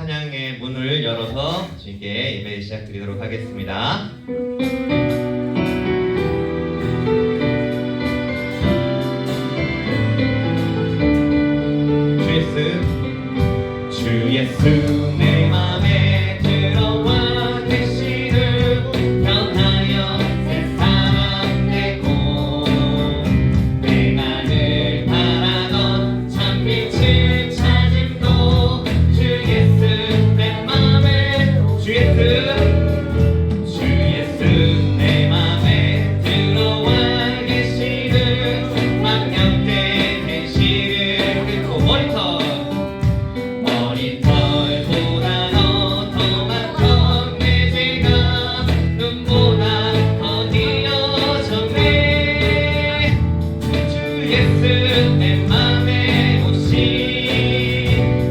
찬양의 문을 열어서 주님께 예배 시작드리도록 하겠습니다. 주 예수 내 맘에 들어와 계시는 변하여 새 사람 되고 내가 늘 바라던 참빛을 찾음도 주 예수 내 맘에 주 예수 내 맘에 들어와 계시는 만년대 계시를 긁고 머리털보다 너 더 많던 내 죄가 눈보다 더디어졌네. 주 예수 내 맘에 오신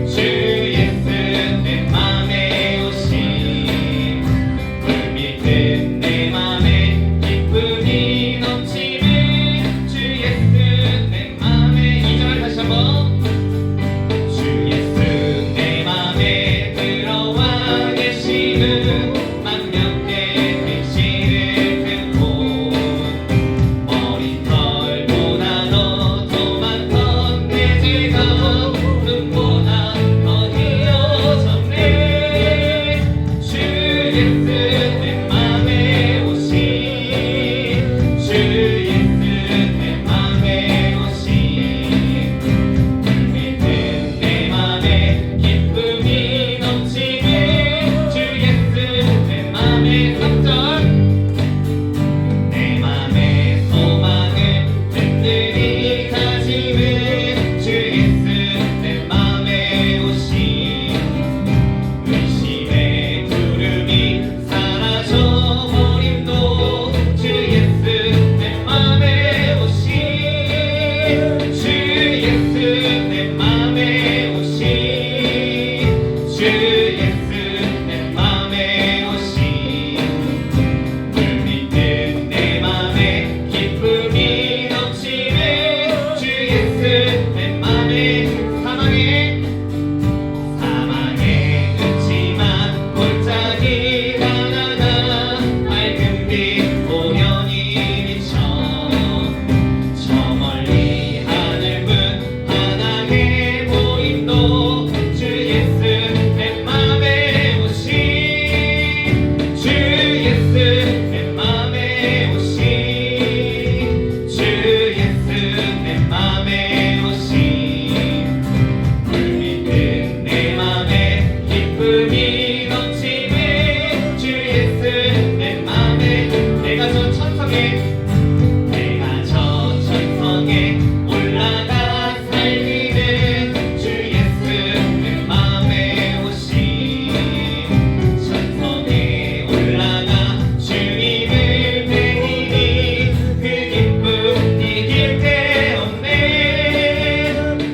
주 예수 내 맘에 오신 불 믿는 내 맘에 기쁨이 넘치는 주 예수 내 맘에 2절 다시 한번 주 예수 내 맘에 들어와 계시는 만년대 백신을 긁고 머리털보다 너 더 많던 내 죄가 눈보다 더디어졌네. 주 예수 내 맘에 오신 주 예수 내 맘에 오신 불 믿는 내 맘에 기쁨이 넘치는 주 예수 내 맘에 3절 내 맘에 소망을 든든히 가지는 주 예수 내 맘에 오신 의심의 두름이 사라져 버림도 주 예수 내 맘에 오신 주 예수 내 맘에 오신 주 예수 내 맘에 오신 불 믿는 내 맘에 기쁨이 넘치는 주 예수 내 맘에 사망에 눕지만 골짜기 가다가 맑은 빛 보련히 비쳐 저 멀리 하늘문 바닥에 보임도 주 예수 내 맘에 오신 주 예수 내 맘에 오신 주 예수 내 맘에 오신 불 믿는 내 맘에 기쁨이 넘치는 주 예수 내 맘에 내가 저 천성에 올라가 살기는 주 예수 내 맘에 오신 천성에 올라가 주님을 배우니 그 기쁨 이길 데 없네.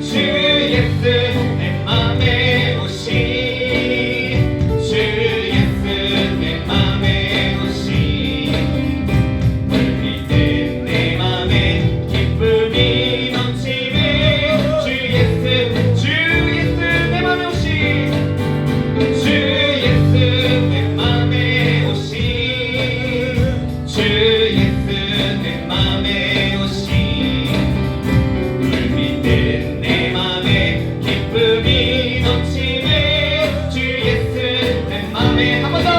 주 예수 내 맘에 오신 주 예수 내 맘에 오신 불 믿는 내 맘에 기쁨이 넘치는 주 예수 내 맘에 오신 주 예수 내 맘에 오신 주 예수 내 맘에 오신 불 믿는 내 맘에 기쁨이 넘치는 주 예수 내 맘에 한 번 더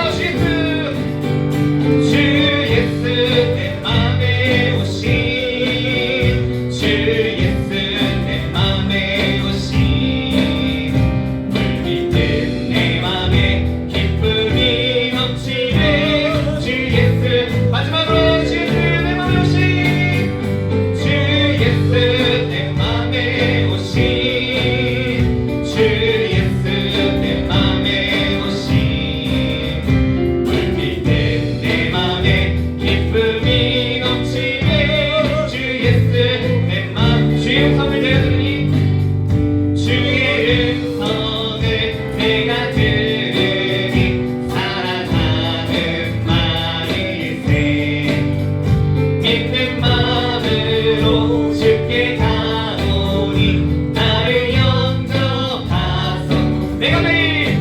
주 예수 내 맘에 오신 주 예수 내 맘에 오신 불 믿는 내 맘에 기쁨이 넘치는 주 예수 마지막으로 주 예수 내 맘에 오신 주 예수 내 맘에 오신 주 예수 내 맘에 오신 불 믿는 내 맘에 기쁨이 넘치는 주 예수 내 맘 주의 음성을 들으니 주의 음성을 내가 들으니 살아가는 말일세. 믿는 마음으로 주께 가오니 나를 영접하소. 내가 매일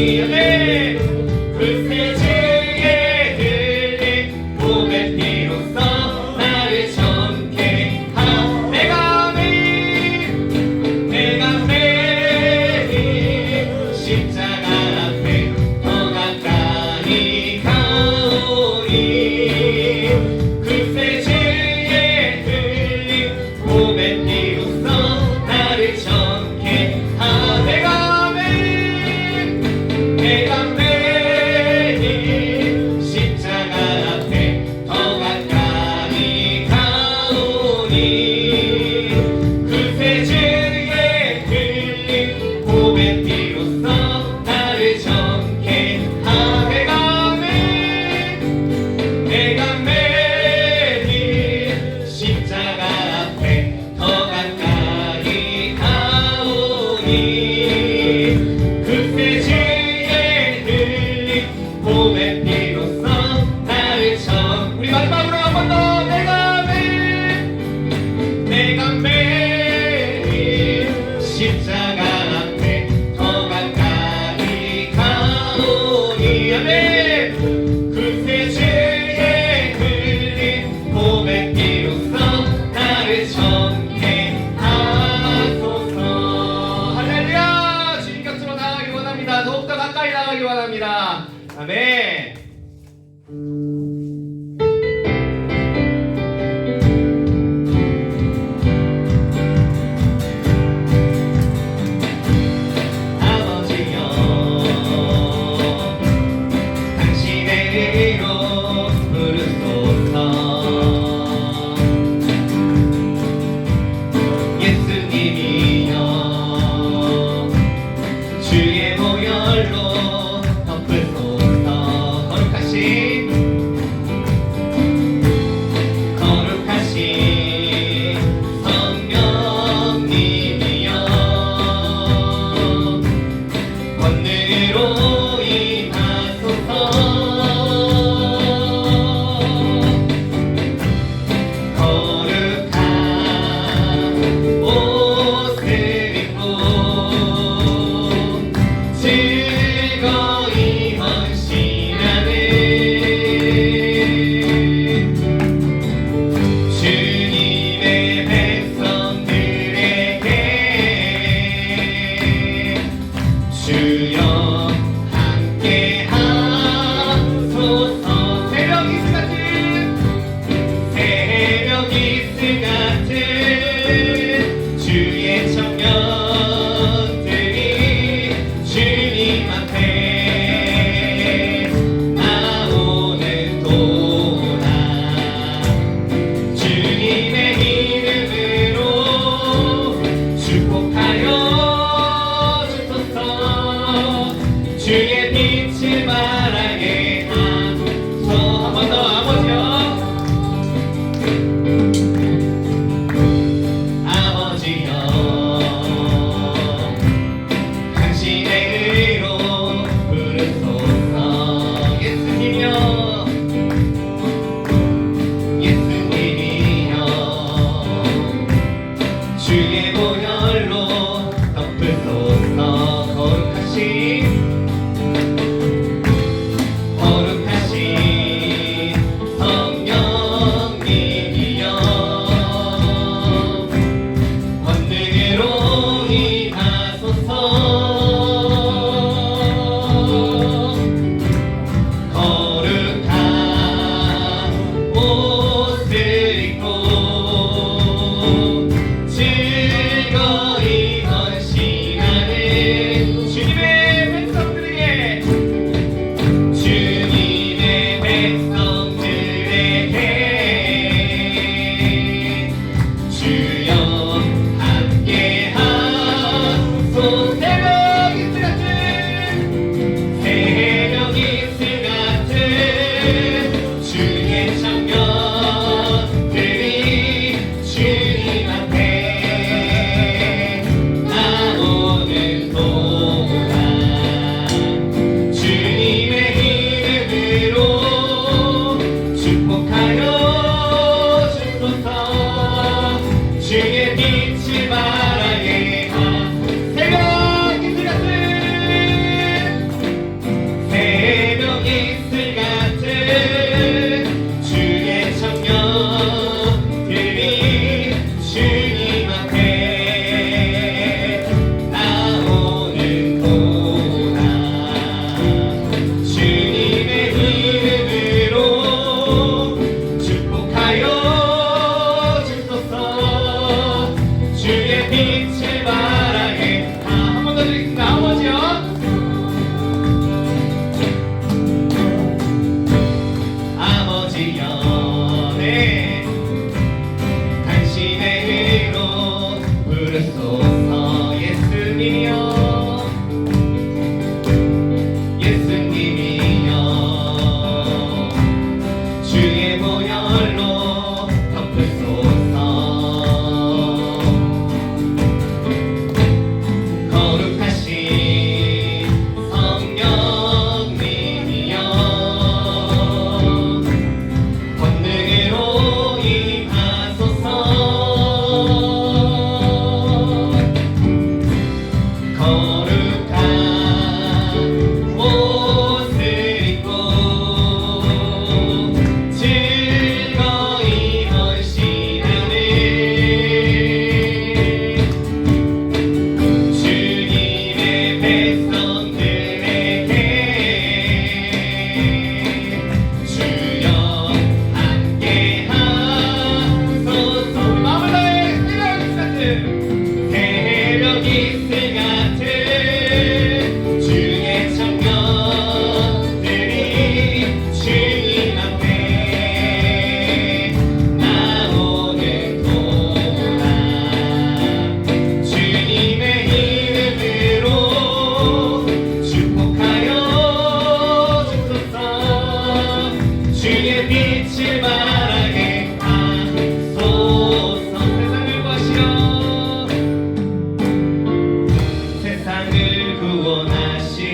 아멘. 그새 주의 들린 몸의 피로써 나를 정케 하라. 내가 매일 십자가 앞에 더 가까이 가오니. 그새 주의 들린 몸의 피로써 나를 정케 하라. 내가 매일 십자가 앞에 더 가까이 가오니. 그새 주의 흘린 몸의 피로써 나를 정케 하라. 내가 매일 십자가 앞에 더 가까이 가오니. 그새 주의 흘린 몸의 피로써 나를 정. 우리 마지막으로 한 번 더. 내가 매일 십자가 앞에 더 가까이 가오니. 아멘. 그새 주의 흘린 몸의 피로써 나를 정케 하소서. 할렐루야. 주님 곁으로 나가기 원합니다. 더욱더 가까이 나가기 원합니다. 아멘. 아버지여, 당신의 이름 부르소서. 예수님이여, 주의 보혈로 덮으소서. 거룩하신 성령님이여, 권능으로 임하소서. 거룩한 옷을 입고 즐거이 헌신하는 주님의 백성들에게 주여 함께 하소서. 새벽 이슬 같은 주의 청년들이 주님 앞에 나오는 동안 주님의 이름으로 축복하여 주소서. 주의 빛을 말하게 하소서. 한 번 더. 아버지여, 당신의 의로 부르소서. 예수님이여, 주의 보혈로 덮으소서. 거룩하신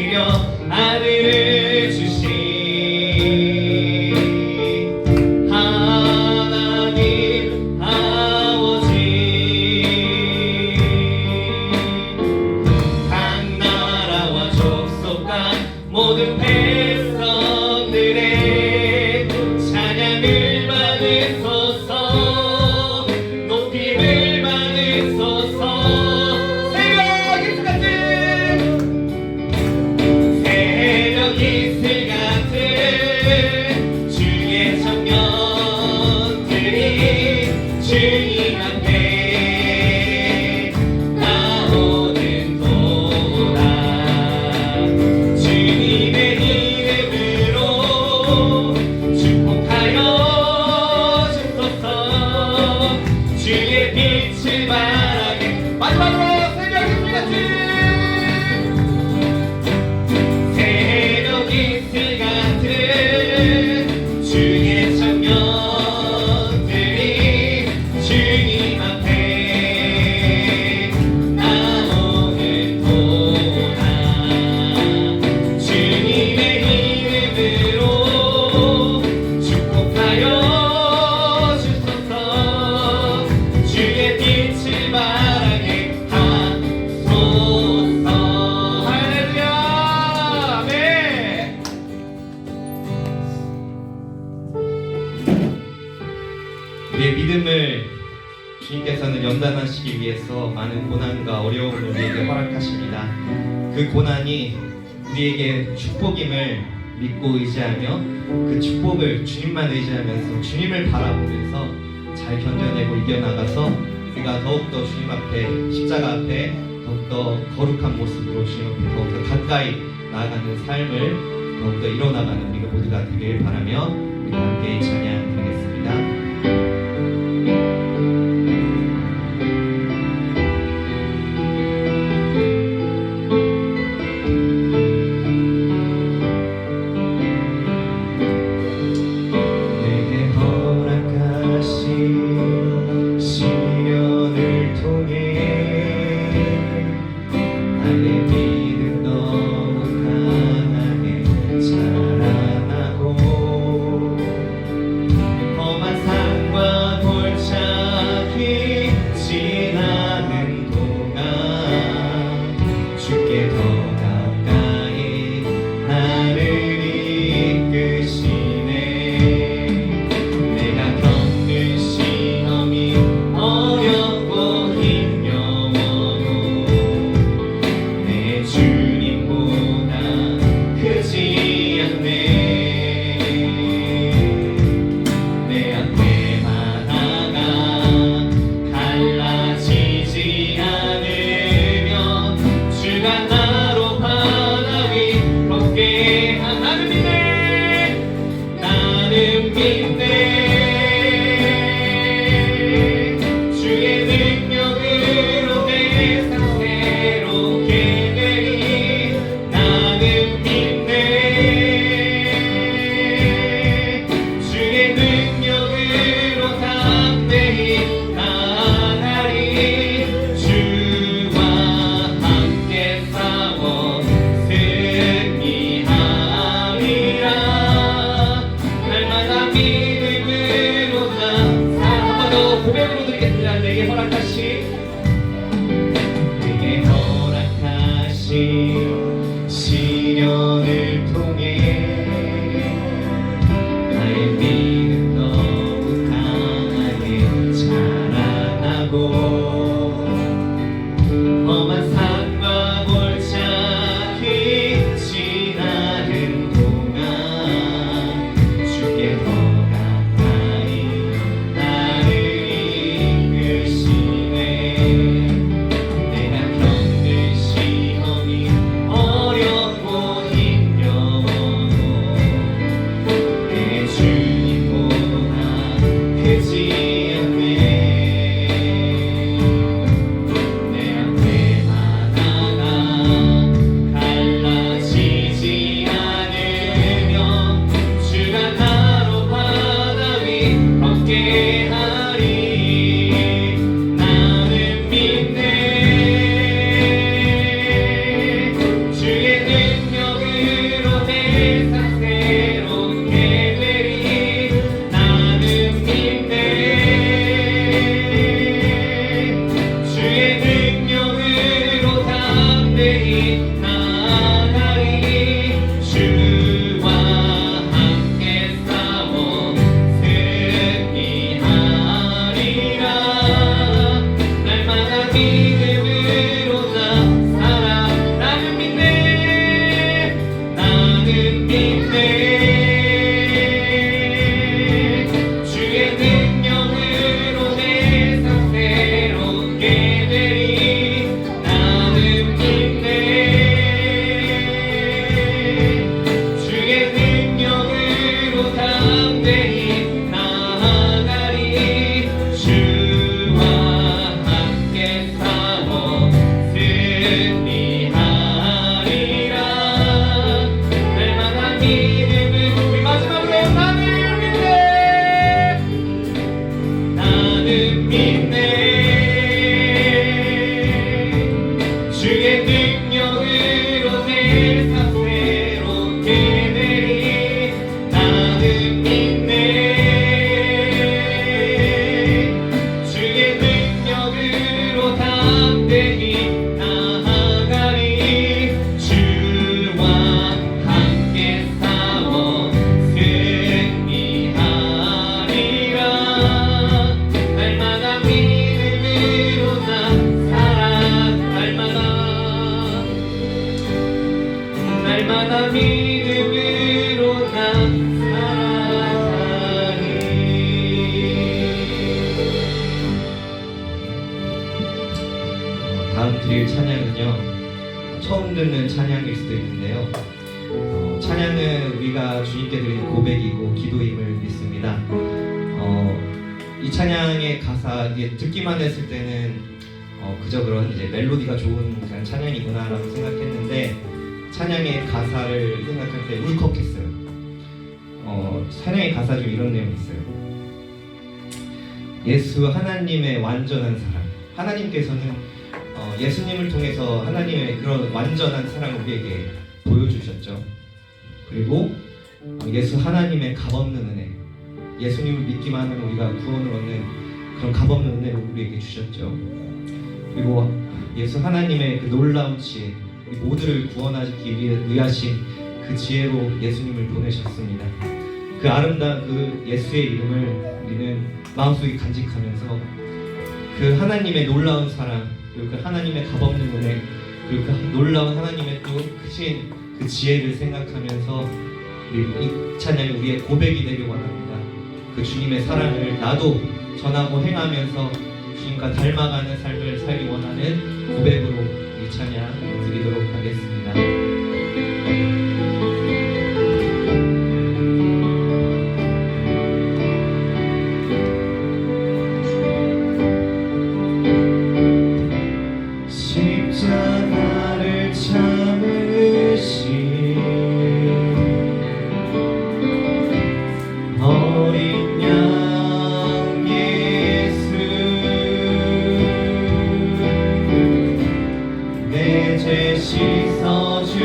드려 아들을 주신 하나님 아버지, 각 나라와 족속과 모든 백성들의 찬양을 받으소서, 높임을 받으소서. 새벽 이슬 같은 주의 청년들이 주님 앞에 나오는도다. 주님의 이름으로 축복하여 주소서. 주의 빛을 바라게. 마지막으로 새벽 이슬 같은 주의 청년들이 주님 앞에 나오는도다. 주님의 이름으로 축복하여 주소서. 주의 빛을 바라게 하소서. 할렐루야. 아멘. 우리의 믿음을 주님께서는 연단하시기 위해서 많은 고난과 어려움을 우리에게 허락하십니다. 그 고난이 우리에게 축복임을 믿고 의지하며 그 축복을 주님만 의지하면서 주님을 바라보면서 잘 견뎌내고 이겨나가서 우리가 더욱더 주님 앞에, 십자가 앞에 더욱더 거룩한 모습으로 주님 앞에 더욱더 가까이 나아가는 삶을 더욱더 이뤄나가는 우리가 모두가 되길 바라며 우리 함께 찬양 드리겠습니다. 내게 허락하신 시련을 통해 나의 믿음 너무 강하게 자라나고, 험한 산과 골짜기 지나는 동안 주께 더 가까이 나를 이끄시네. 내가 겪는 시험이 어렵고 힘겨워도 내 주님보다 크지 않네. 내 앞에 바다가 갈라지지 않으며 주가 나로 바다 위 걷게 나는 믿네. 나는 믿네. 주의 능력으로 내 삶 새롭게 되리. 나는 믿네. 주의 능력으로 담대히 나아가리. 주와 함께 싸워 승리하리라. 날마다 믿음으로 나 한번더 고백으로 드리겠습니다. 내게 허락하신 시련을 통해 나의 믿음 너무 강하게 자라나고, 험한 산과 골짜기 지나는 동안 주께 더 가까이 나를 이끄시네. 내가 겪는 시험이 어렵고 힘겨워 나는 믿네 주의 능력으로 내 삶 새롭게 되리 나는 믿네 주의 능력으로 담대히 나아가리 주와 함께 싸워 승리하리라 날마다 믿음을 우리 마지막으로 나는 믿네 주의 능력으로 내 삶 새롭게 되리 나는 믿네 주의 능력으로 담대히 나아가리 주와 함께 싸워 승리하리라 날마다 믿음으로 나 날마다 믿음으로 나 살아가리 다음 드릴 찬양은요 처음 듣는 찬양일 수도 있는데요 찬양은 우리가 주님께 드리는 고백이고 기도임을 믿습니다 이 찬양의 가사 이게 듣기만 했을 때는 그저 그런 이제 멜로디가 좋은 그냥 찬양이구나라고 생각했는데 찬양의 가사를 생각할 때 울컥했어요. 찬양의 가사 중에 이런 내용이 있어요. 예수 하나님의 완전한 사랑. 하나님께서는 예수님을 통해서 하나님의 그런 완전한 사랑을 우리에게 보여주셨죠. 그리고 예수 하나님의 값없는 은혜. 예수님을 믿기만 하면 우리가 구원을 얻는 그런 값없는 은혜를 우리에게 주셨죠. 그리고 예수 하나님의 그 놀라운 지혜, 우리 모두를 구원하기 위하신 그 지혜로 예수님을 보내셨습니다. 그 아름다운 그 예수의 이름을 우리는 마음속에 간직하면서 그 하나님의 놀라운 사랑, 그리고 그 하나님의 값없는 은혜, 그리고 그 놀라운 하나님의 또 크신 그 지혜를 생각하면서 우리 이 찬양이 우리의 고백이 되길 원합니다. 그 주님의 사랑을 나도 전하고 행하면서 주님과 닮아가는 삶을 살기 원하는 고백으로 이 찬양 드리도록 하겠습니다. 십자가를 참으신 어린 양 예수 내 죄 씻어주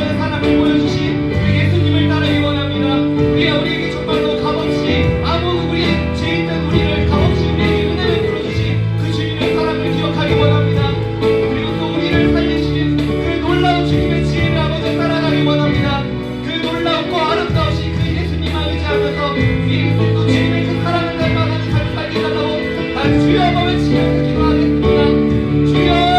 하는 사랑을 보여주신 그 예수님을 따르기 원합니다. 우리에게 정말로 값없이 아무 우리 죄 있는 우리를 값없이 우리에게 은혜를 풀어주신 그 주님의 사랑을 기억하기 원합니다. 그리고 또 우리를 살리신 그 놀라운 주님의 지혜를 아버지 따라가기 원합니다. 그 놀랍고 아름다우신 그 예수님만 의지하면서 우리에게 또 주님의 그 사랑을 닮아가는 삶을 살게 달라고 다 주여 한번 외치면서 기도하겠습니다. 주여.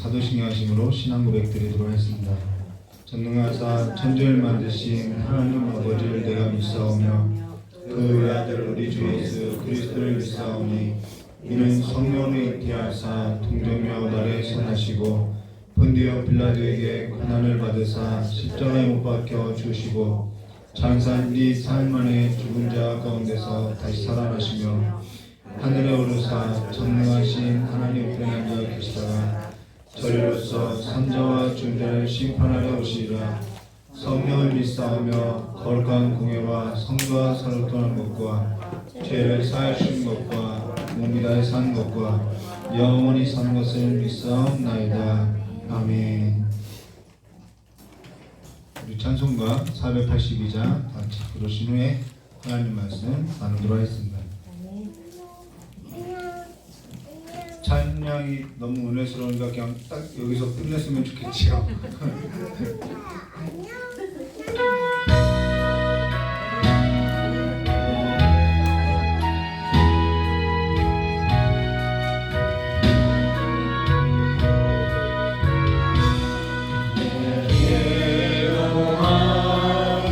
사도신경하심으로 신앙 고백드리도록 하겠습니다. 전능하사 천지를 만드신 하나님 아버지를 내가 믿사오며 그 아들 우리 주 예수 그리스도를 믿사오니 이는 성령으로 잉태하사 동정녀 나라에 선하시고 본디오 빌라도에게 고난을 받으사 십자가에 못 박혀 죽으시고 장사한 뒤 사흘 만에 죽은 자 가운데서 다시 살아나시며 하늘에 오르사 전능하신 하나님 우편에 앉아 계시다가 저리로서 산자와 중자를 심판하려 오시리라. 성령을 믿사오며 거룩한 공예와 성도와 서로 떠난 것과 죄를 사하신 것과 몸이 다해 사는 것과 영원히 사는 것을 믿사옵나이다. 아멘. 우리 찬송가 482장 같이 부르신 후에 하나님 말씀 나누도록 하겠습니다. 찬양이 너무 은혜스러우니까 그냥 딱 여기서 끝냈으면 좋겠지요. 예로한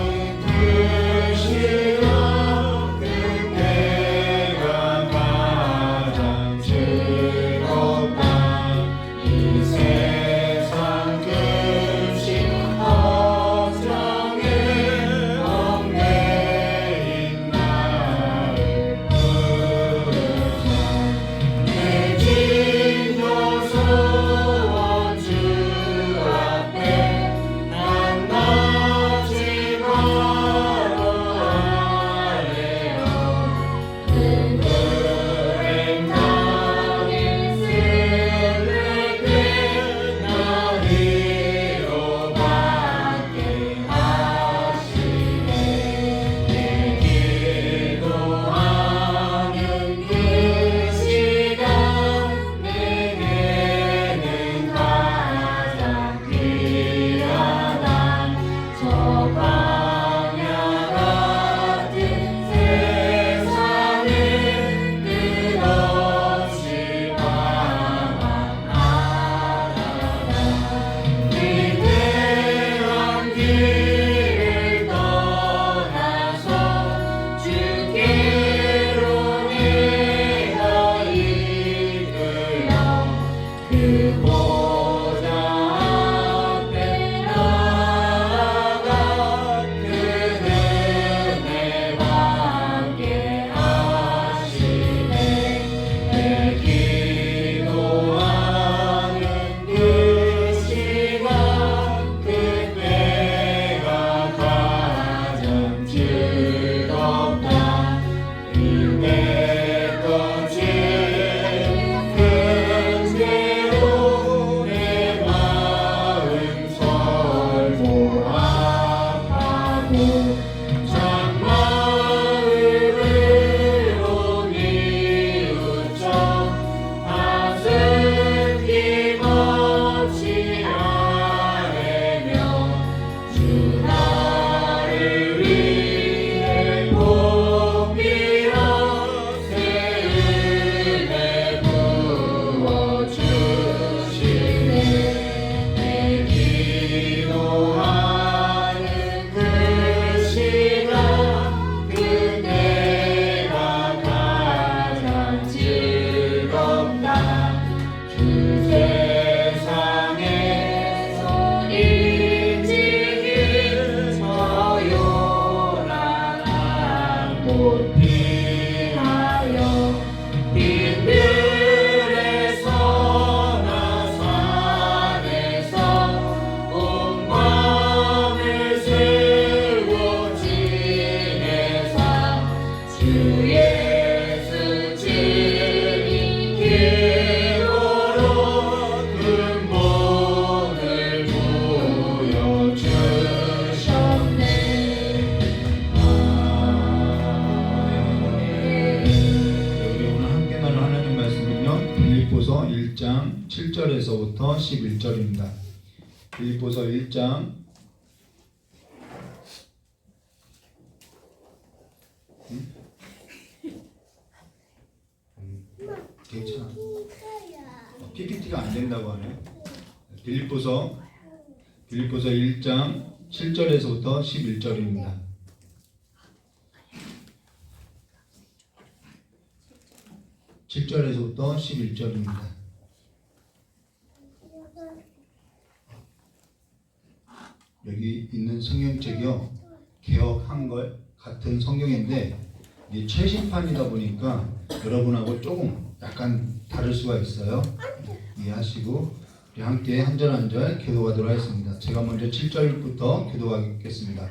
그 시간 예수 주님 기도로 그 몸을 보여주셨네. 우리 오늘 함께 나눌 하나님 말씀은요, 빌립보서 1장 7절에서부터 11절입니다. 빌립보서 1장 괜찮아. PPT가 안 된다고 하네. 빌립보서 1장 7절에서부터 11절입니다. (7절에서부터) 11절입니다. 여기 있는 성경책이요, 개역 한글 같은 성경인데 이게 최신판이다 보니까 여러분하고 조금 약간 다를 수가 있어요. 이해하시고 우리 함께 한 절 한 절 교도하도록 하겠습니다. 제가 먼저 7절부터 교도하겠습니다.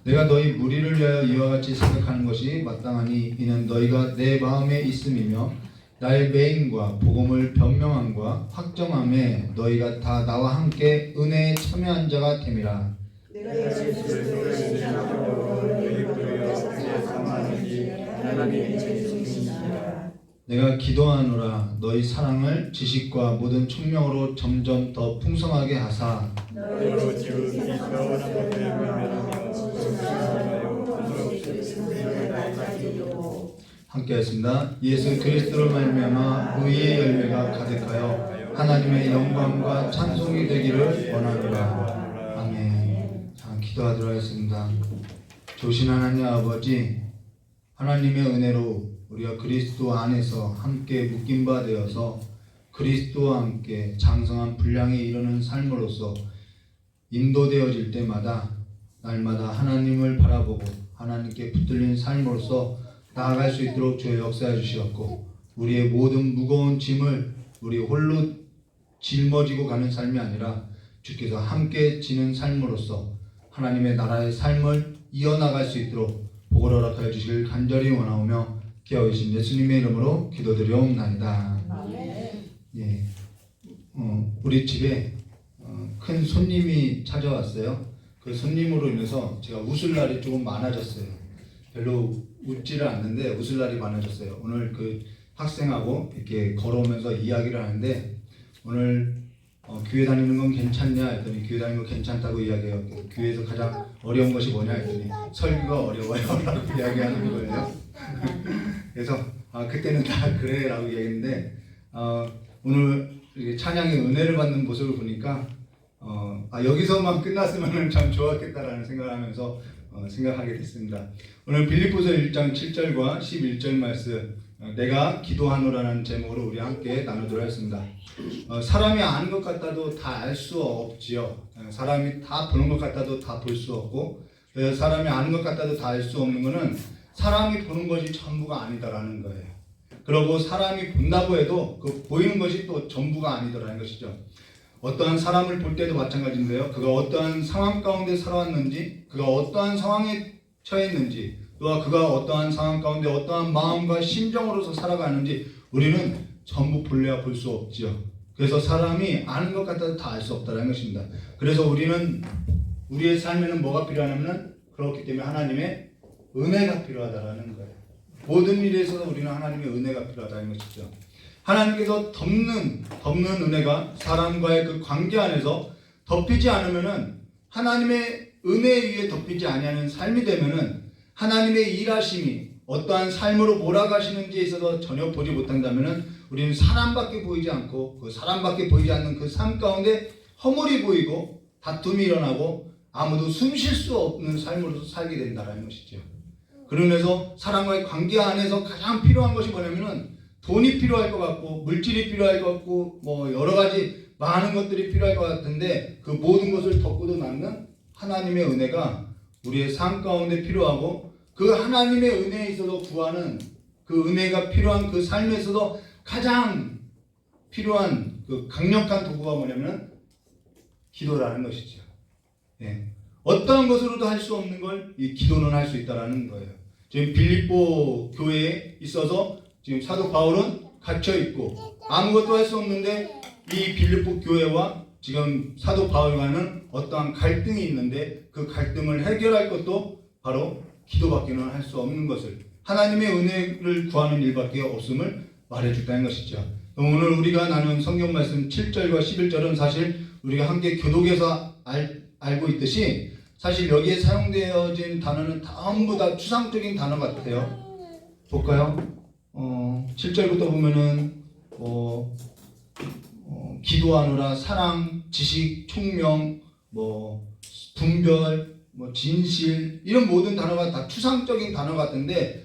내가 너희 무리를 위하여 이와 같이 생각하는 것이 마땅하니 이는 너희가 내 마음에 있음이며 나의 매임과 복음을 변명함과 확정함에 너희가 다 나와 함께 은혜에 참여한 자가 됨이라. 내가 예수 그리스도를 신앙으로 너희 부르여 삼아주지 하나님의 죄송이시니라. 내가 기도하노라 너희 사랑을 지식과 모든 총명으로 점점 더 풍성하게 하사 너희로 지은 그리스도와 나를 외면하며 순수하여 한없이 승리를 가지고 함께하겠습니다. 예수 그리스도로 말미암아 의의 열매가 가득하여 하나님의 영광과 찬송이 되기를 원하노라. 아멘. 자, 기도하도록 하겠습니다. 조신 하나님 아버지, 하나님의 은혜로 우리가 그리스도 안에서 함께 묶인 바 되어서 그리스도와 함께 장성한 분량에 이르는 삶으로서 인도되어질 때마다 날마다 하나님을 바라보고 하나님께 붙들린 삶으로서 나아갈 수 있도록 주여 역사해 주시옵고, 우리의 모든 무거운 짐을 우리 홀로 짊어지고 가는 삶이 아니라 주께서 함께 지는 삶으로서 하나님의 나라의 삶을 이어나갈 수 있도록 복을 허락하여 주시길 간절히 원하오며 기하고 계신 예수님의 이름으로 기도드리옵나이다. 예, 우리 집에 큰 손님이 찾아왔어요. 그 손님으로 인해서 제가 웃을 날이 조금 많아졌어요. 별로 웃지를 않는데 웃을 날이 많아졌어요. 오늘 그 학생하고 이렇게 걸어오면서 이야기를 하는데, 오늘 교회 다니는 건 괜찮냐 했더니 교회 다니는 거 괜찮다고 이야기해요. 교회에서 가장 어려운 것이 뭐냐 했더니 설교가 어려워요 라고 이야기하는 거예요. 그래서 그때는 다 그래 라고 이야기했는데, 오늘 찬양의 은혜를 받는 모습을 보니까 여기서만 끝났으면 참 좋았겠다라는 생각을 하면서 생각하게 됐습니다. 오늘 빌립보서 1장 7절과 11절 말씀, 내가 기도하노라는 제목으로 우리 함께 나누도록 하겠습니다. 사람이 아는 것 같아도 다 알 수 없지요. 사람이 다 보는 것 같아도 다 볼 수 없고, 사람이 아는 것 같아도 다 알 수 없는 것은 사람이 보는 것이 전부가 아니다라는 거예요. 그리고 사람이 본다고 해도 그 보이는 것이 또 전부가 아니더라는 것이죠. 어떠한 사람을 볼 때도 마찬가지인데요. 그가 어떠한 상황 가운데 살아왔는지, 그가 어떠한 상황에 처했는지, 또한 그가 어떠한 상황 가운데 어떠한 마음과 심정으로서 살아가는지 우리는 전부 볼래야 볼 수 없지요. 그래서 사람이 아는 것 같아도 다 알 수 없다는 것입니다. 그래서 우리는 우리의 삶에는 뭐가 필요하냐면, 그렇기 때문에 하나님의 은혜가 필요하다라는 거예요. 모든 일에 있어서 우리는 하나님의 은혜가 필요하다는 것이죠. 하나님께서 덮는 은혜가 사람과의 그 관계 안에서 덮이지 않으면은, 하나님의 은혜 위에 덮이지 아니하는 삶이 되면은 하나님의 일하심이 어떠한 삶으로 몰아가시는지에 있어서 전혀 보지 못한다면은 우리는 사람밖에 보이지 않고, 그 사람밖에 보이지 않는 그 삶 가운데 허물이 보이고 다툼이 일어나고 아무도 숨 쉴 수 없는 삶으로서 살게 된다는 것이죠. 그러면서 사람과의 관계 안에서 가장 필요한 것이 뭐냐면은 돈이 필요할 것 같고, 물질이 필요할 것 같고, 뭐 여러 가지 많은 것들이 필요할 것 같은데, 그 모든 것을 덮고도 남는 하나님의 은혜가 우리의 삶 가운데 필요하고, 그 하나님의 은혜에 있어서 구하는 그 은혜가 필요한 그 삶에 있어서 가장 필요한 그 강력한 도구가 뭐냐면 기도라는 것이죠. 예. 어떠한 것으로도 할 수 없는 걸 이 기도는 할 수 있다라는 거예요. 지금 빌립보 교회에 있어서 지금 사도 바울은 갇혀 있고 아무것도 할 수 없는데 이 빌립보 교회와 지금 사도 바울과는 어떠한 갈등이 있는데 그 갈등을 해결할 것도 바로 기도밖에는 할 수 없는 것을 하나님의 은혜를 구하는 일밖에 없음을 말해줬다는 것이죠. 오늘 우리가 나눈 성경 말씀 7절과 11절은 사실 우리가 함께 교독에서 알고 있듯이 사실 여기에 사용되어진 단어는 전부 다 추상적인 단어 같아요. 볼까요? 7절부터 보면은 기도하노라, 사랑, 지식, 총명, 분별, 진실 이런 모든 단어가 다 추상적인 단어 같은데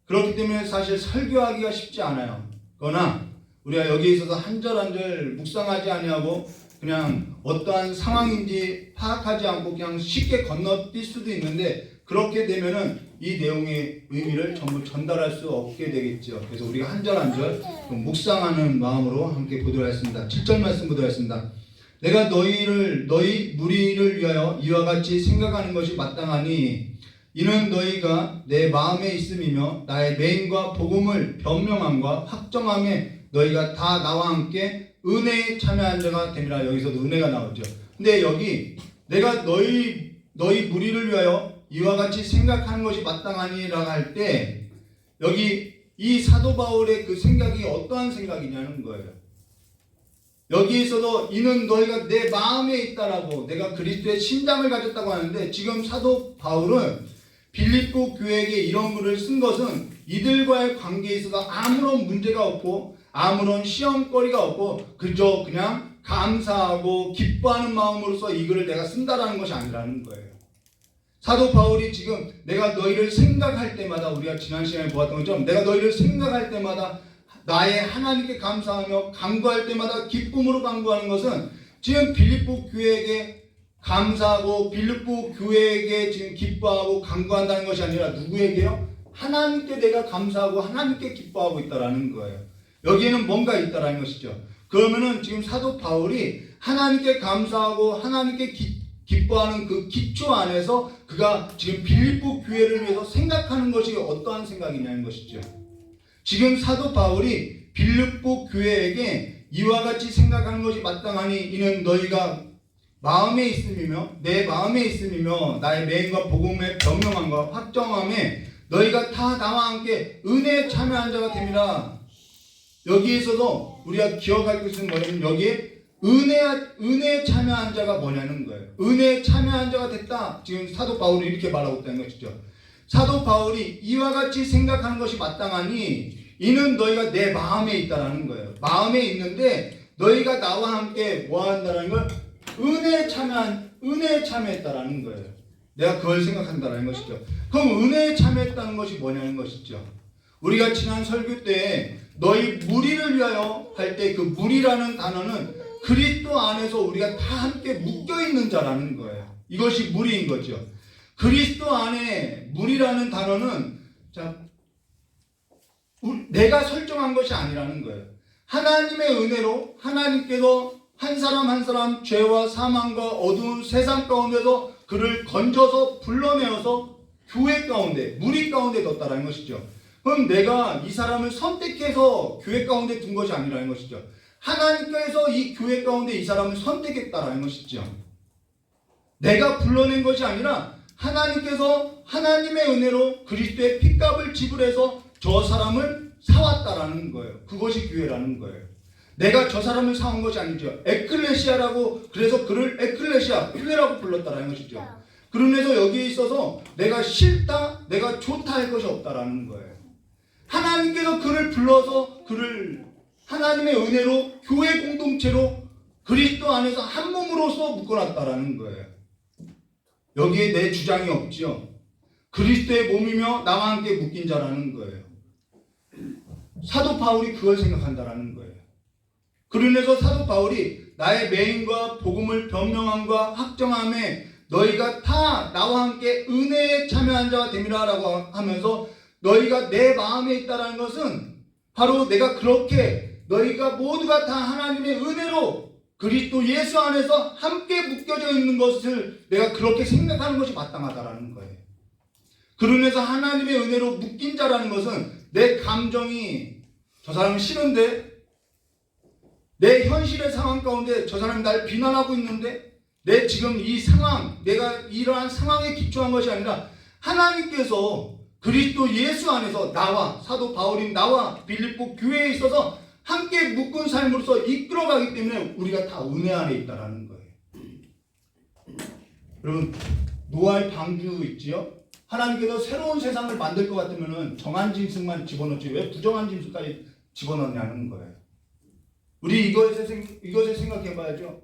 그렇기 때문에 사실 설교하기가 쉽지 않아요. 그러나 우리가 여기에 있어서 한 절 한 절 묵상하지 아니하고 그냥 어떠한 상황인지 파악하지 않고 그냥 쉽게 건너뛸 수도 있는데 그렇게 되면은 이 내용의 의미를 전부 전달할 수 없게 되겠죠. 그래서 우리가 한 절 한 절 묵상하는 마음으로 함께 보도록 하겠습니다. 7절 말씀 보도록 하겠습니다. 내가 너희 무리를 위하여 이와 같이 생각하는 것이 마땅하니 이는 너희가 내 마음에 있음이며 나의 맹인과 복음을 변명함과 확정함에 너희가 다 나와 함께 은혜에 참여한 자가 됨이라. 여기서도 은혜가 나오죠. 근데 여기 내가 너희 무리를 위하여 이와 같이 생각하는 것이 마땅하니라고 할 때 여기 이 사도 바울의 그 생각이 어떠한 생각이냐는 거예요. 여기에서도 이는 너희가 내 마음에 있다라고 내가 그리스도의 심장을 가졌다고 하는데 지금 사도 바울은 빌립보 교회에게 이런 글을 쓴 것은 이들과의 관계에 있어서 아무런 문제가 없고 아무런 시험거리가 없고 그저 그냥 감사하고 기뻐하는 마음으로서 이 글을 내가 쓴다라는 것이 아니라는 거예요. 사도 바울이 지금 내가 너희를 생각할 때마다 우리가 지난 시간에 보았던 것처럼 내가 너희를 생각할 때마다 나의 하나님께 감사하며 간구할 때마다 기쁨으로 간구하는 것은 지금 빌립보 교회에게 감사하고 빌립보 교회에게 지금 기뻐하고 간구한다는 것이 아니라 누구에게요? 하나님께 내가 감사하고 하나님께 기뻐하고 있다라는 거예요. 여기에는 뭔가 있다라는 것이죠. 그러면은 지금 사도 바울이 하나님께 감사하고 하나님께 기뻐하는 그 기초 안에서 그가 지금 빌립보 교회를 위해서 생각하는 것이 어떠한 생각이냐는 것이죠. 지금 사도 바울이 빌립보 교회에게 이와 같이 생각하는 것이 마땅하니 이는 너희가 마음에 있음이며 내 마음에 있음이며 나의 맹인과 복음의 변명함과 확정함에 너희가 다 나와 함께 은혜에 참여한 자가 됨이라. 여기에서도 우리가 기억할 것은 뭐냐면 여기에 은혜에 참여한 자가 뭐냐는 거예요. 은혜에 참여한 자가 됐다. 지금 사도 바울이 이렇게 말하고 있다는 것이죠. 사도 바울이 이와 같이 생각하는 것이 마땅하니 이는 너희가 내 마음에 있다라는 거예요. 마음에 있는데 너희가 나와 함께 뭐 한다라는 걸 은혜에 참여했다라는 거예요. 내가 그걸 생각한다라는 것이죠. 그럼 은혜에 참여했다는 것이 뭐냐는 것이죠. 우리가 지난 설교 때 너희 무리를 위하여 할 때 그 무리라는 단어는 그리스도 안에서 우리가 다 함께 묶여있는 자라는 거예요. 이것이 무리인 거죠. 그리스도 안에 무리라는 단어는 내가 설정한 것이 아니라는 거예요. 하나님의 은혜로 하나님께서 한 사람 한 사람 죄와 사망과 어두운 세상 가운데서 그를 건져서 불러내어서 교회 가운데 무리 가운데 뒀다라는 것이죠. 그럼 내가 이 사람을 선택해서 교회 가운데 둔 것이 아니라는 것이죠. 하나님께서 이 교회 가운데 이 사람을 선택했다라는 것이죠. 내가 불러낸 것이 아니라 하나님께서 하나님의 은혜로 그리스도의 핏값을 지불해서 저 사람을 사왔다라는 거예요. 그것이 교회라는 거예요. 내가 저 사람을 사온 것이 아니죠. 에클레시아라고 그래서 그를 에클레시아 교회라고 불렀다라는 것이죠. 그러면서 여기에 있어서 내가 싫다, 내가 좋다 할 것이 없다라는 거예요. 하나님께서 그를 불러서 그를 하나님의 은혜로 교회 공동체로 그리스도 안에서 한 몸으로서 묶어놨다라는 거예요. 여기에 내 주장이 없죠. 그리스도의 몸이며 나와 함께 묶인 자라는 거예요. 사도 바울이 그걸 생각한다라는 거예요. 그러면서 사도 바울이 나의 맹인과 복음을 변명함과 확정함에 너희가 다 나와 함께 은혜에 참여한 자가 됨이라라고 하면서 너희가 내 마음에 있다라는 것은 바로 내가 그렇게 너희가 모두가 다 하나님의 은혜로 그리스도 예수 안에서 함께 묶여져 있는 것을 내가 그렇게 생각하는 것이 마땅하다라는 거예요. 그러면서 하나님의 은혜로 묶인 자라는 것은 내 감정이 저 사람은 싫은데, 내 현실의 상황 가운데 저 사람이 날 비난하고 있는데, 내 지금 이 상황, 내가 이러한 상황에 기초한 것이 아니라 하나님께서 그리스도 예수 안에서 나와 사도 바울인 나와 빌립보 교회에 있어서 함께 묶은 삶으로서 이끌어가기 때문에 우리가 다 은혜 안에 있다라는 거예요. 여러분, 노아의 방주 있지요? 하나님께서 새로운 세상을 만들 것 같으면 정한 짐승만 집어넣지 왜 부정한 짐승까지 집어넣냐는 거예요. 우리 이것에 생각해 봐야죠.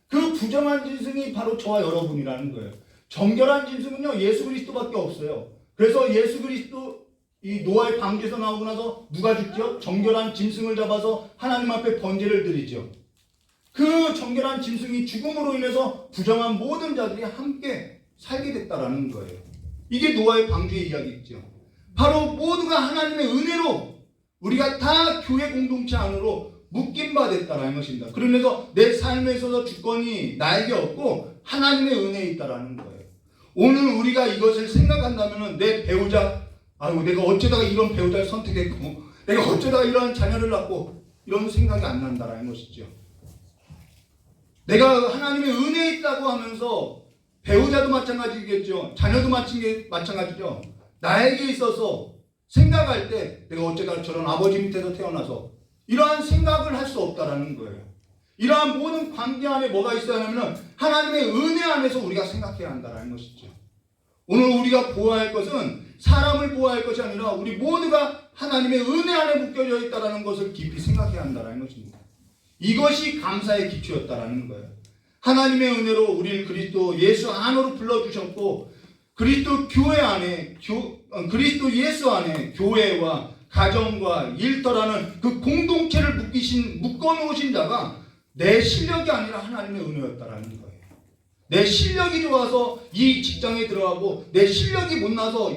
그 부정한 짐승이 바로 저와 여러분이라는 거예요. 정결한 짐승은요, 예수 그리스도밖에 없어요. 그래서 예수 그리스도 이 노아의 방주에서 나오고 나서 누가 죽죠? 정결한 짐승을 잡아서 하나님 앞에 번제를 드리죠. 그 정결한 짐승이 죽음으로 인해서 부정한 모든 자들이 함께 살게 됐다라는 거예요. 이게 노아의 방주의 이야기죠. 바로 모두가 하나님의 은혜로 우리가 다 교회 공동체 안으로 묶임 바 됐다라는 것입니다. 그러면서 내 삶에 있어서 주권이 나에게 없고 하나님의 은혜에 있다라는 거예요. 오늘 우리가 이것을 생각한다면 내 배우자, 아이고 내가 어쩌다가 이런 배우자를 선택했고 내가 어쩌다가 이러한 자녀를 낳고 이런 생각이 안 난다라는 것이죠. 내가 하나님의 은혜에 있다고 하면서 배우자도 마찬가지겠죠. 자녀도 마찬가지죠. 나에게 있어서 생각할 때 내가 어쩌다가 저런 아버지 밑에서 태어나서 이러한 생각을 할 수 없다라는 거예요. 이러한 모든 관계 안에 뭐가 있어야 하냐면 하나님의 은혜 안에서 우리가 생각해야 한다는 것이죠. 오늘 우리가 보호할 것은 사람을 보호할 것이 아니라 우리 모두가 하나님의 은혜 안에 묶여져 있다는 것을 깊이 생각해야 한다는 것입니다. 이것이 감사의 기초였다는 거예요. 하나님의 은혜로 우리를 그리스도 예수 안으로 불러주셨고 그리스도 교회 안에 그리스도 예수 안에 교회와 가정과 일터라는 그 공동체를 묶어놓으신 자가 내 실력이 아니라 하나님의 은혜였다라는 거예요. 내 실력이 좋아서 이 직장에 들어가고 내 실력이 못나서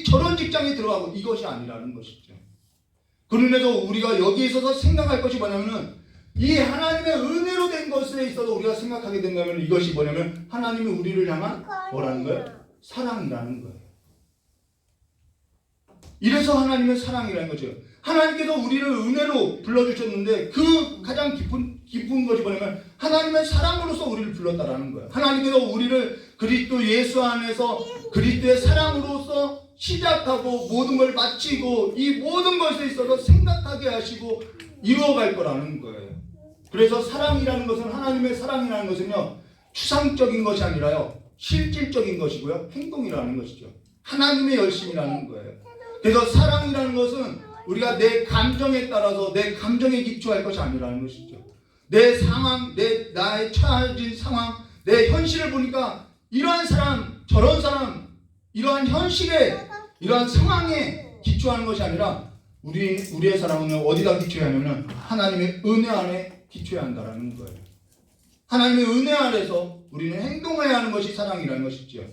저런 직장에 들어가고 이것이 아니라는 것이죠. 그러면서 우리가 여기에 있어서 생각할 것이 뭐냐면은 이 하나님의 은혜로 된 것에 있어서 우리가 생각하게 된다면 이것이 뭐냐면 하나님이 우리를 향한 뭐라는 거예요? 사랑이라는 거예요. 이래서 하나님의 사랑이라는 거죠. 하나님께서 우리를 은혜로 불러주셨는데 그 가장 깊은 것이 뭐냐면 하나님의 사랑으로서 우리를 불렀다라는 거예요. 하나님께서 우리를 그리스도 예수 안에서 그리스도의 사랑으로서 시작하고 모든 걸 마치고 이 모든 것에 있어서 생각하게 하시고 이루어갈 거라는 거예요. 그래서 사랑이라는 것은 하나님의 사랑이라는 것은요 추상적인 것이 아니라요 실질적인 것이고요 행동이라는 것이죠. 하나님의 열심이라는 거예요. 그래서 사랑이라는 것은 우리가 내 감정에 따라서 내 감정에 기초할 것이 아니라는 것이죠. 내 상황, 나의 처해진 상황, 내 현실을 보니까 이러한 사람, 저런 사람, 이러한 현실에, 이러한 상황에 기초하는 것이 아니라 우리의 사랑은 어디다 기초해야 하냐면 하나님의 은혜 안에 기초해야 한다는 거예요. 하나님의 은혜 안에서 우리는 행동해야 하는 것이 사랑이라는 것이죠.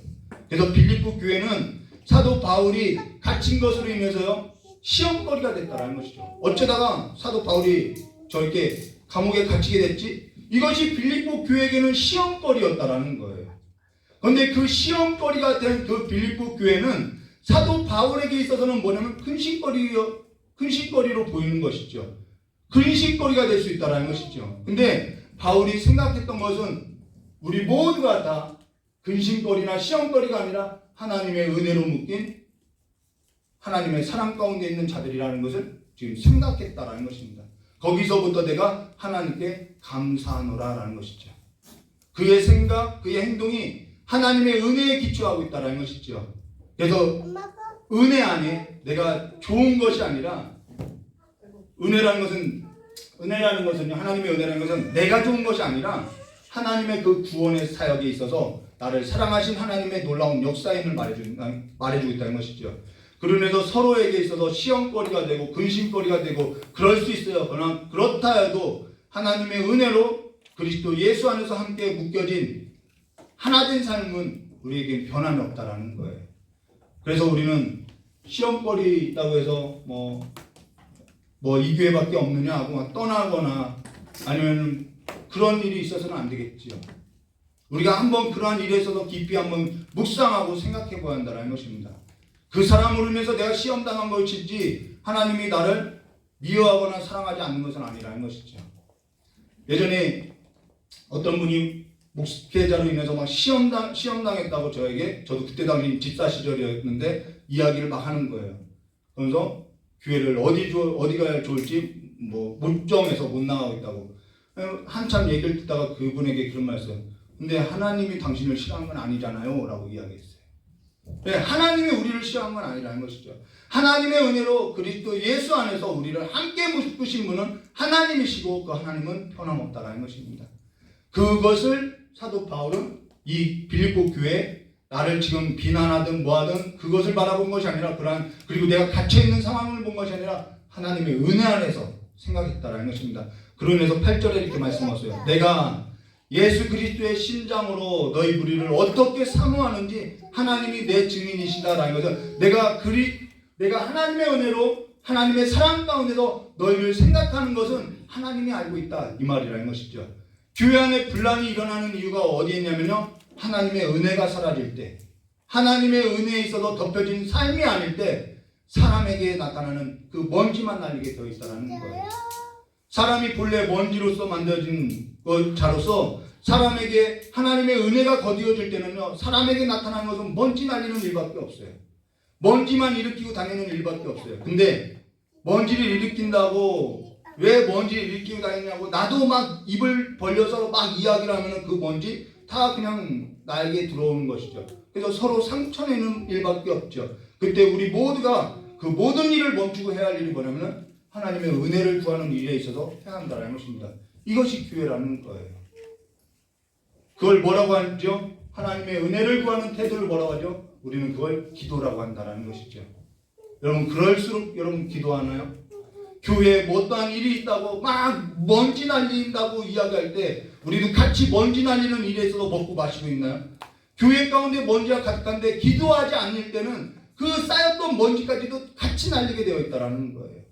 그래서 빌립보 교회는 사도 바울이 갇힌 것으로 인해서요 시험거리가 됐다라는 것이죠. 어쩌다가 사도 바울이 저렇게 감옥에 갇히게 됐지? 이것이 빌립보 교회에게는 시험거리였다라는 거예요. 그런데 그 시험거리가 된 그 빌립보 교회는 사도 바울에게 있어서는 뭐냐면 근심거리로 보이는 것이죠. 근심거리가 될 수 있다라는 것이죠. 근데 바울이 생각했던 것은 우리 모두가 다 근심거리나 시험거리가 아니라 하나님의 은혜로 묶인 하나님의 사랑 가운데 있는 자들이라는 것을 지금 생각했다라는 것입니다. 거기서부터 내가 하나님께 감사하노라라는 것이죠. 그의 생각, 그의 행동이 하나님의 은혜에 기초하고 있다라는 것이죠. 그래서 은혜 안에 내가 좋은 것이 아니라 은혜라는 것은요 하나님의 은혜라는 것은 내가 좋은 것이 아니라 하나님의 그 구원의 사역에 있어서 나를 사랑하신 하나님의 놀라운 역사임을 말해주고 있다는 것이죠. 그러면서 서로에게 있어서 시험거리가 되고 근심거리가 되고 그럴 수 있어요. 그러나 그렇다 해도 하나님의 은혜로 그리스도 예수 안에서 함께 묶여진 하나된 삶은 우리에게 변함이 없다라는 거예요. 그래서 우리는 시험거리 있다고 해서 뭐 이 교회밖에 없느냐 하고 막 떠나거나 아니면 그런 일이 있어서는 안 되겠지요. 우리가 한번 그러한 일에 있어서 깊이 한번 묵상하고 생각해 보아야 한다는 것입니다. 그 사람으로 인해서 내가 시험당한 것이지 하나님이 나를 미워하거나 사랑하지 않는 것은 아니라는 것이죠. 예전에 어떤 분이 목회자로 인해서 막 시험당했다고 저도 그때 당시 집사 시절이었는데 이야기를 막 하는 거예요. 그래서 교회를 어디가 좋을지 못 정해서 못 나가고 있다고. 한참 얘기를 듣다가 그분에게 그런 말씀. 근데 하나님이 당신을 싫어한 건 아니잖아요 라고 이야기했어요. 네, 하나님이 우리를 싫어한 건 아니라는 것이죠. 하나님의 은혜로 그리스도 예수 안에서 우리를 함께 묶으신 분은 하나님이시고 그 하나님은 변함없다라는 것입니다. 그것을 사도 바울은 이 빌립보 교회에 나를 지금 비난하든 뭐하든 그것을 바라본 것이 아니라 그리고 내가 갇혀있는 상황을 본 것이 아니라 하나님의 은혜 안에서 생각했다라는 것입니다. 그러면서 8절에 이렇게 말씀하셨어요. 내가 예수 그리스도의 심장으로 너희 무리를 어떻게 사모하는지 하나님이 내 증인이시다라는 것은 내가 하나님의 은혜로 하나님의 사랑 가운데서 너희를 생각하는 것은 하나님이 알고 있다 이 말이라는 것이죠. 교회 안에 분란이 일어나는 이유가 어디에 있냐면요, 하나님의 은혜가 사라질 때, 하나님의 은혜에 있어서 덮여진 삶이 아닐 때 사람에게 나타나는 그 먼지만 날리게 되어 있다는 거예요. 사람이 본래 먼지로서 만들어진 자로서 사람에게 하나님의 은혜가 거두어질 때는요, 사람에게 나타나는 것은 먼지 날리는 일밖에 없어요. 먼지만 일으키고 다니는 일밖에 없어요. 근데 먼지를 일으킨다고 왜 먼지를 일으키고 다니냐고 나도 막 입을 벌려서 막 이야기를 하면 그 먼지 다 그냥 나에게 들어오는 것이죠. 그래서 서로 상처내는 일밖에 없죠. 그때 우리 모두가 그 모든 일을 멈추고 해야 할 일이 뭐냐면 하나님의 은혜를 구하는 일에 있어서 해야 한다는 것입니다. 이것이 교회라는 거예요. 그걸 뭐라고 하죠? 하나님의 은혜를 구하는 태도를 뭐라고 하죠? 우리는 그걸 기도라고 한다는 것이죠. 여러분 그럴수록 여러분 기도하나요? 교회에 어떠한 일이 있다고 막 먼지 날린다고 이야기할 때 우리도 같이 먼지 날리는 일에 있어서 먹고 마시고 있나요? 교회 가운데 먼지가 가득한데 기도하지 않을 때는 그 쌓였던 먼지까지도 같이 날리게 되어 있다는 거예요.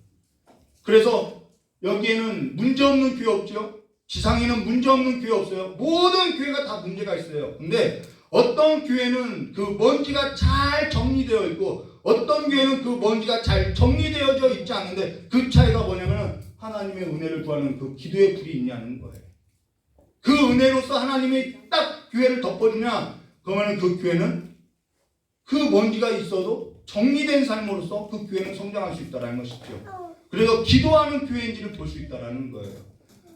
그래서 여기에는 문제없는 교회 없죠? 지상에는 문제없는 교회 없어요. 모든 교회가 다 문제가 있어요. 근데 어떤 교회는 그 먼지가 잘 정리되어 있고 어떤 교회는 그 먼지가 잘 정리되어져 있지 않는데 그 차이가 뭐냐면 하나님의 은혜를 구하는 그 기도의 불이 있냐는 거예요. 그 은혜로서 하나님이 딱 교회를 덮어주냐 그러면 그 교회는 그 먼지가 있어도 정리된 삶으로서 그 교회는 성장할 수 있다는 것이죠. 그래서 기도하는 교회인지를 볼 수 있다는 거예요.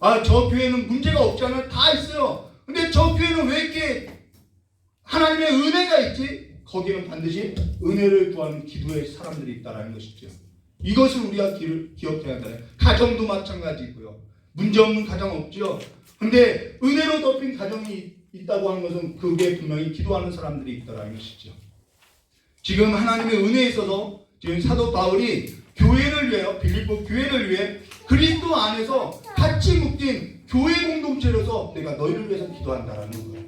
아, 저 교회는 문제가 없잖아요. 다 있어요. 근데 저 교회는 왜 이렇게 하나님의 은혜가 있지? 거기는 반드시 은혜를 구하는 기도의 사람들이 있다는 것이죠. 이것을 우리가 기억해야 한다. 가정도 마찬가지고요. 문제없는 가정 없죠. 근데 은혜로 덮인 가정이 있다고 하는 것은 그게 분명히 기도하는 사람들이 있다는 것이죠. 지금 하나님의 은혜에 있어서 지금 사도 바울이 교회를 위하여 빌립보 교회를 위해 그리스도 안에서 같이 묶인 교회 공동체로서 내가 너희를 위해서 기도한다라는 거예요.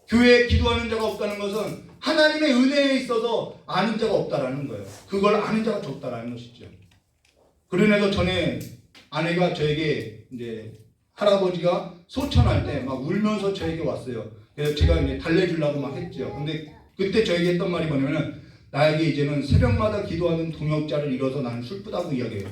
교회에 기도하는 자가 없다는 것은 하나님의 은혜에 있어서 아는 자가 없다라는 거예요. 그걸 아는 자가 적다라는 것이죠. 그러면서 전에 아내가 저에게 이제 할아버지가 소천할 때 막 울면서 저에게 왔어요. 그래서 제가 이제 달래주려고 막 했죠. 근데 그때 저에게 했던 말이 뭐냐면 나에게 이제는 새벽마다 기도하는 동역자를 잃어서 나는 슬프다고 이야기해요.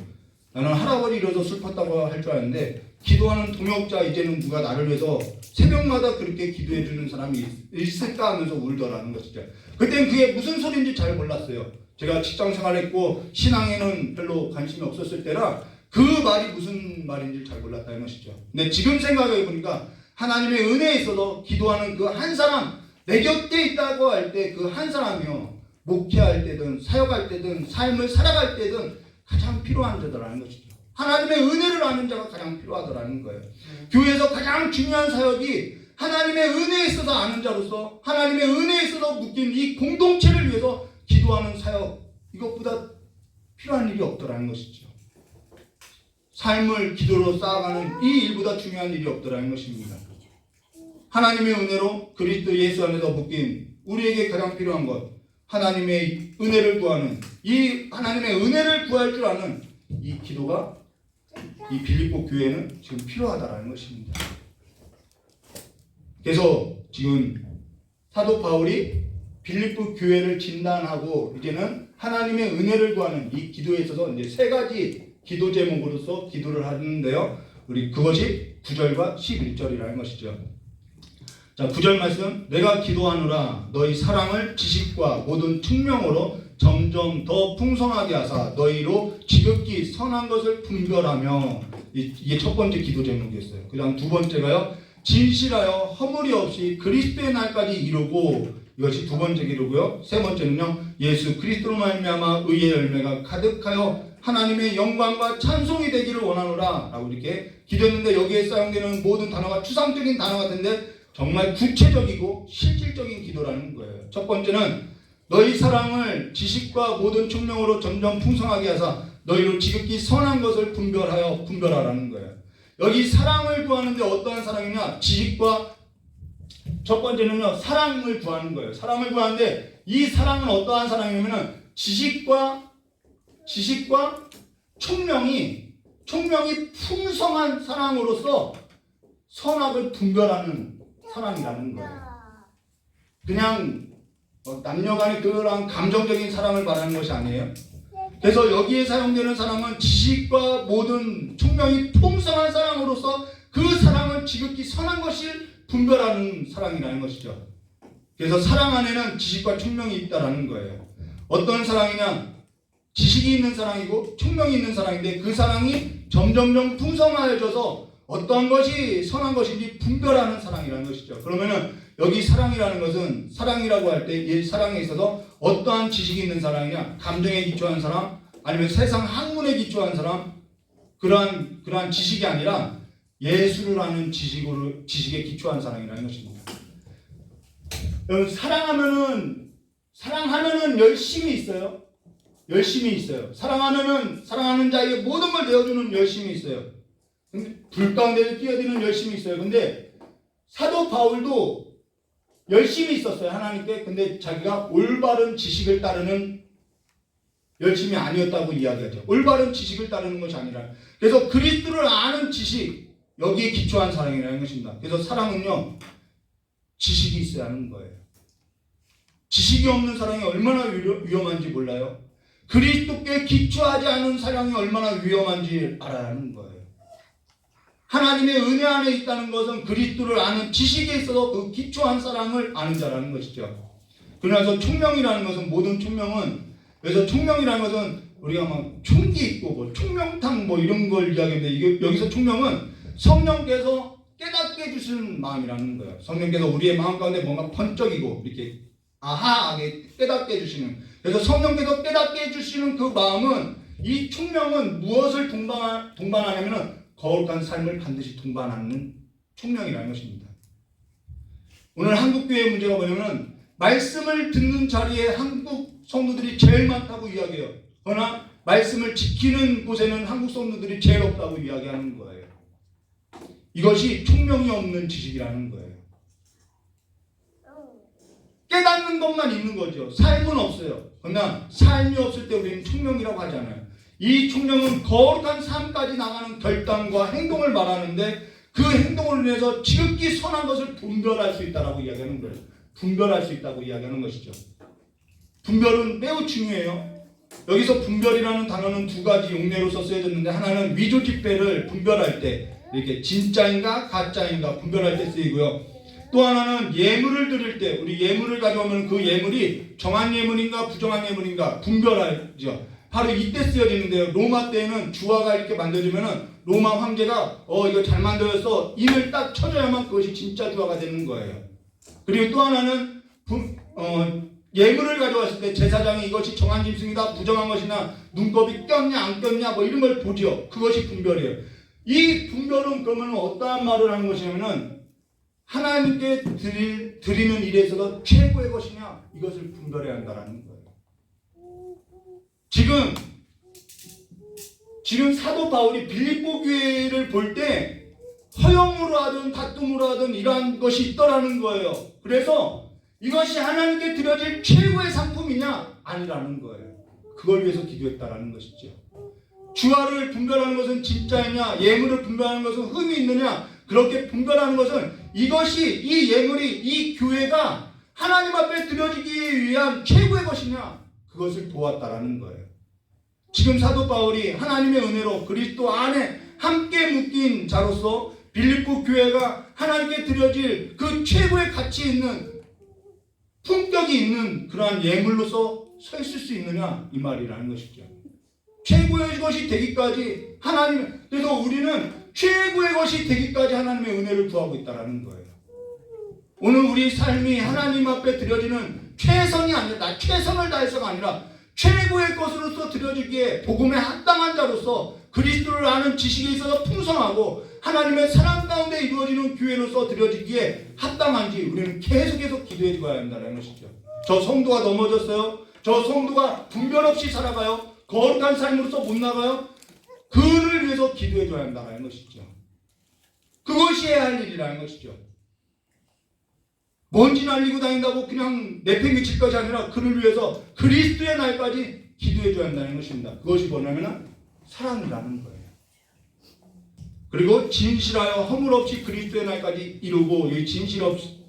나는 할아버지 잃어서 슬펐다고 할 줄 알았는데 기도하는 동역자 이제는 누가 나를 위해서 새벽마다 그렇게 기도해 주는 사람이 있을까 하면서 울더라는 것이죠. 그때는 그게 무슨 소리인지 잘 몰랐어요. 제가 직장 생활했고 신앙에는 별로 관심이 없었을 때라 그 말이 무슨 말인지 잘 몰랐다는 것이죠. 근데 지금 생각해 보니까 하나님의 은혜에 있어서 기도하는 그 한 사람, 내 곁에 있다고 할 때 그 한 사람이요, 목회할 때든 사역할 때든 삶을 살아갈 때든 가장 필요한 자더라는 것이죠. 하나님의 은혜를 아는 자가 가장 필요하더라는 거예요. 교회에서 가장 중요한 사역이 하나님의 은혜에 있어서 아는 자로서 하나님의 은혜에 있어서 묶인 이 공동체를 위해서 기도하는 사역, 이것보다 필요한 일이 없더라는 것이죠. 삶을 기도로 쌓아가는 이 일보다 중요한 일이 없더라는 것입니다. 하나님의 은혜로 그리스도 예수 안에서 묶인 우리에게 가장 필요한 것, 하나님의 은혜를 구하는, 이 하나님의 은혜를 구할 줄 아는 이 기도가 이 빌립보 교회는 지금 필요하다라는 것입니다. 그래서 지금 사도 바울이 빌립보 교회를 진단하고 이제는 하나님의 은혜를 구하는 이 기도에 있어서 이제 세 가지 기도 제목으로서 기도를 하는데요. 우리 그것이 9절과 11절이라는 것이죠. 자, 9절 말씀. 내가 기도하노라 너희 사랑을 지식과 모든 총명으로 점점 더 풍성하게 하사 너희로 지극히 선한 것을 분별하며, 이게 첫 번째 기도 제목이었어요. 그 다음 두 번째가요, 진실하여 허물이 없이 그리스도의 날까지 이루고, 이것이 두 번째 기도고요. 세 번째는요, 예수 그리스도로 말미암아 의의 열매가 가득하여 하나님의 영광과 찬송이 되기를 원하노라 라고 이렇게 기도했는데, 여기에 사용되는 모든 단어가 추상적인 단어 같은데 정말 구체적이고 실질적인 기도라는 거예요. 첫 번째는 너희 사랑을 지식과 모든 총명으로 점점 풍성하게 하사 너희로 지극히 선한 것을 분별하라는 거예요. 여기 사랑을 구하는데 어떠한 사랑이냐? 지식과, 첫 번째는요, 사랑을 구하는 거예요. 사랑을 구하는데 이 사랑은 어떠한 사랑이냐면 지식과 총명이 풍성한 사랑으로서 선악을 분별하는 사랑이라는 거예요. 그냥 남녀간의 그런 감정적인 사랑을 말하는 것이 아니에요. 그래서 여기에 사용되는 사랑은 지식과 모든 총명이 풍성한 사랑으로서 그 사랑을 지극히 선한 것을 분별하는 사랑이라는 것이죠. 그래서 사랑 안에는 지식과 총명이 있다라는 거예요. 어떤 사랑이냐? 지식이 있는 사랑이고 총명이 있는 사랑인데 그 사랑이 점점점 풍성해져서 어떤 것이 선한 것인지 분별하는 사랑이라는 것이죠. 그러면은 여기 사랑이라는 것은, 사랑이라고 할 때 이 사랑에 있어서 어떠한 지식이 있는 사랑이냐? 감정에 기초한 사람, 아니면 세상 학문에 기초한 사람, 그러한 지식이 아니라 예수를 아는 지식에 기초한 사랑이라는 것입니다. 사랑하면은 열심이 있어요. 열심이 있어요. 사랑하는 자에게 모든 걸 내어주는 열심이 있어요. 불 가운데서 뛰어드는 열심이 있어요. 근데 사도 바울도 열심이 있었어요, 하나님께. 근데 자기가 올바른 지식을 따르는 열심이 아니었다고 이야기하죠. 올바른 지식을 따르는 것이 아니라. 그래서 그리스도를 아는 지식, 여기에 기초한 사랑이라는 것입니다. 그래서 사랑은요, 지식이 있어야 하는 거예요. 지식이 없는 사랑이 얼마나 위험한지 몰라요. 그리스도께 기초하지 않은 사랑이 얼마나 위험한지 알아야 하는 거예요. 하나님의 은혜 안에 있다는 것은 그리스도를 아는 지식에 있어서 그 기초한 사랑을 아는 자라는 것이죠. 그래서 총명이라는 것은, 모든 총명은, 그래서 총명이라는 것은 우리가 막 총기 있고 총명탕 이런 걸 이야기하는데, 여기서 총명은 성령께서 깨닫게 해주시는 마음이라는 거예요. 성령께서 우리의 마음 가운데 뭔가 번쩍이고 이렇게 아하하게 깨닫게 해주시는, 그래서 성령께서 깨닫게 해주시는 그 마음은, 이 총명은 무엇을 동반하냐면은 거룩한 삶을 반드시 동반하는 총명이라는 것입니다. 오늘 한국교회의 문제가 뭐냐면, 말씀을 듣는 자리에 한국 성도들이 제일 많다고 이야기해요. 그러나 말씀을 지키는 곳에는 한국 성도들이 제일 없다고 이야기하는 거예요. 이것이 총명이 없는 지식이라는 거예요. 깨닫는 것만 있는 거죠. 삶은 없어요. 그러나 삶이 없을 때 우리는 총명이라고 하지 않아요. 이 총명은 거룩한 삶까지 나가는 결단과 행동을 말하는데, 그 행동을 위해서 지극히 선한 것을 분별할 수 있다고 이야기하는 거예요. 분별할 수 있다고 이야기하는 것이죠. 분별은 매우 중요해요. 여기서 분별이라는 단어는 두 가지 용례로서 쓰여졌는데, 하나는 위조 지폐를 분별할 때, 이렇게 진짜인가 가짜인가 분별할 때 쓰이고요. 또 하나는 예물을 드릴 때, 우리 예물을 가져오면 그 예물이 정한 예물인가 부정한 예물인가 분별하죠. 바로 이때 쓰여지는데요. 로마 때에는 주화가 이렇게 만들어지면은 로마 황제가 이거 잘 만들어서 인을 딱 쳐줘야만 그것이 진짜 주화가 되는 거예요. 그리고 또 하나는 예물을 가져왔을 때 제사장이 이것이 정한 짐승이다 부정한 것이나 눈곱이 꼈냐 안 꼈냐 이런 걸 보죠. 그것이 분별이에요. 이 분별은 그러면 어떠한 말을 하는 것이냐면은, 하나님께 드리는 일에 있어서 최고의 것이냐, 이것을 분별해야 한다는 거예요. 지금 사도 바울이 빌립보 교회를 볼 때 허영으로 하든 다툼으로 하든 이러한 것이 있더라는 거예요. 그래서 이것이 하나님께 드려질 최고의 상품이냐? 아니라는 거예요. 그걸 위해서 기도했다라는 것이죠. 주화를 분별하는 것은 진짜이냐, 예물을 분별하는 것은 흠이 있느냐, 그렇게 분별하는 것은 이것이, 이 예물이, 이 교회가 하나님 앞에 드려지기 위한 최고의 것이냐? 그것을 보았다라는 거예요. 지금 사도 바울이 하나님의 은혜로 그리스도 안에 함께 묶인 자로서 빌립보 교회가 하나님께 드려질 그 최고의 가치 있는 품격이 있는 그러한 예물로서 서 있을 수 있느냐 이 말이라는 것이죠. 최고의 것이 되기까지 하나님, 그래서 우리는 최고의 것이 되기까지 하나님의 은혜를 구하고 있다는 거예요. 오늘 우리 삶이 하나님 앞에 드려지는 최선이 아니라, 나 최선을 다해서가 아니라 최고의 것으로서 드려지기에 복음에 합당한 자로서 그리스도를 아는 지식에 있어서 풍성하고 하나님의 사랑 가운데 이루어지는 교회로서 드려지기에 합당한지 우리는 계속해서 기도해 줘야 한다는 것이죠. 저 성도가 넘어졌어요. 저 성도가 분별 없이 살아가요. 거룩한 삶으로서 못 나가요. 그를 위해서 기도해 줘야 한다는 것이죠. 그것이 해야 할 일이라는 것이죠. 먼지 날리고 다닌다고 그냥 내팽개칠 것이 아니라 그를 위해서 그리스도의 날까지 기도해 줘야 한다는 것입니다. 그것이 뭐냐면 사랑이라는 거예요. 그리고 진실하여 허물 없이 그리스도의 날까지 이루고, 이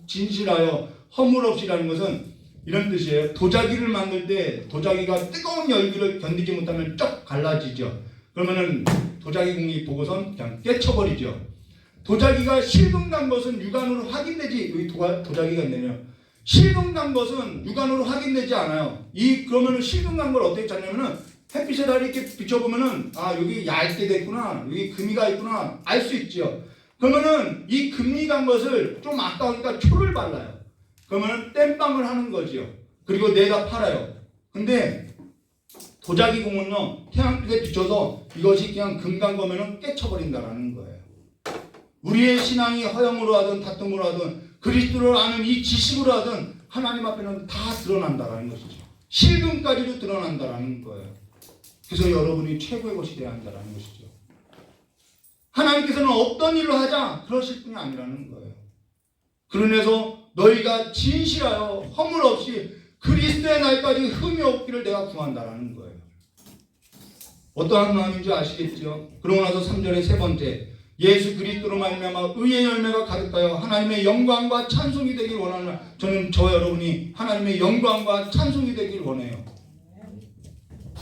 진실하여 허물 없이라는 것은 이런 뜻이에요. 도자기를 만들 때 도자기가 뜨거운 열기를 견디지 못하면 쩍 갈라지죠. 그러면은 도자기 공이 보고선 그냥 깨쳐버리죠. 도자기가 실금간 것은 육안으로 확인되지, 여기 도자기가 있네요. 실금간 것은 육안으로 확인되지 않아요. 그러면은 실금간 걸 어떻게 찾냐면은 햇빛에 다 이렇게 비춰보면은 아, 여기 얇게 됐구나, 여기 금이가 있구나 알 수 있죠. 그러면은 이 금이 간 것을 좀 아까우니까 초를 발라요. 그러면은 땜빵을 하는 거죠. 그리고 내다 팔아요. 근데 도자기 공은요, 태양빛에 비춰서 이것이 그냥 금 간 거면은 깨쳐버린다라는 거예요. 우리의 신앙이 허영으로 하든 다툼으로 하든 그리스도를 아는 이 지식으로 하든 하나님 앞에는 다 드러난다라는 것이죠. 실금까지도 드러난다라는 거예요. 그래서 여러분이 최고의 것이 되어야 한다라는 것이죠. 하나님께서는 없던 일로 하자 그러실 분이 아니라는 거예요. 그러면서 너희가 진실하여 허물 없이 그리스도의 날까지 흠이 없기를 내가 구한다라는 거예요. 어떠한 마음인지 아시겠죠? 그러고 나서 3절의 세 번째, 예수 그리스도로 말미암아 의의 열매가 가득하여 하나님의 영광과 찬송이 되길 원하노라. 저는 여러분이 하나님의 영광과 찬송이 되길 원해요.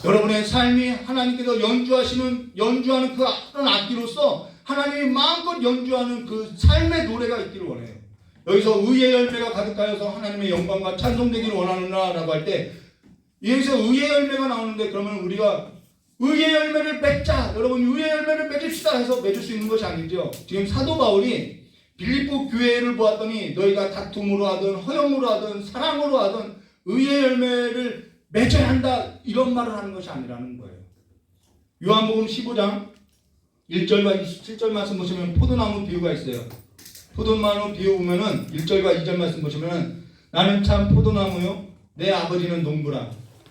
여러분의 삶이 하나님께서 연주하는 그 그런 악기로서 하나님이 마음껏 연주하는 그 삶의 노래가 있기를 원해요. 여기서 의의 열매가 가득하여서 하나님의 영광과 찬송되기를 원하노라 라고 할 때, 여기서 의의 열매가 나오는데, 그러면 우리가 의의 열매를 맺자, 여러분 의의 열매를 맺읍시다 해서 맺을 수 있는 것이 아니죠. 지금 사도 바울이 빌립보 교회를 보았더니 너희가 다툼으로 하든 허영으로 하든 사랑으로 하든 의의 열매를 맺어야 한다, 이런 말을 하는 것이 아니라는 거예요. 요한복음 15장 1절과 27절 말씀 보시면 포도나무 비유가 있어요. 포도나무 비유 보면은 1절과 2절 말씀 보시면은 나는 참 포도나무요 내 아버지는 농부라.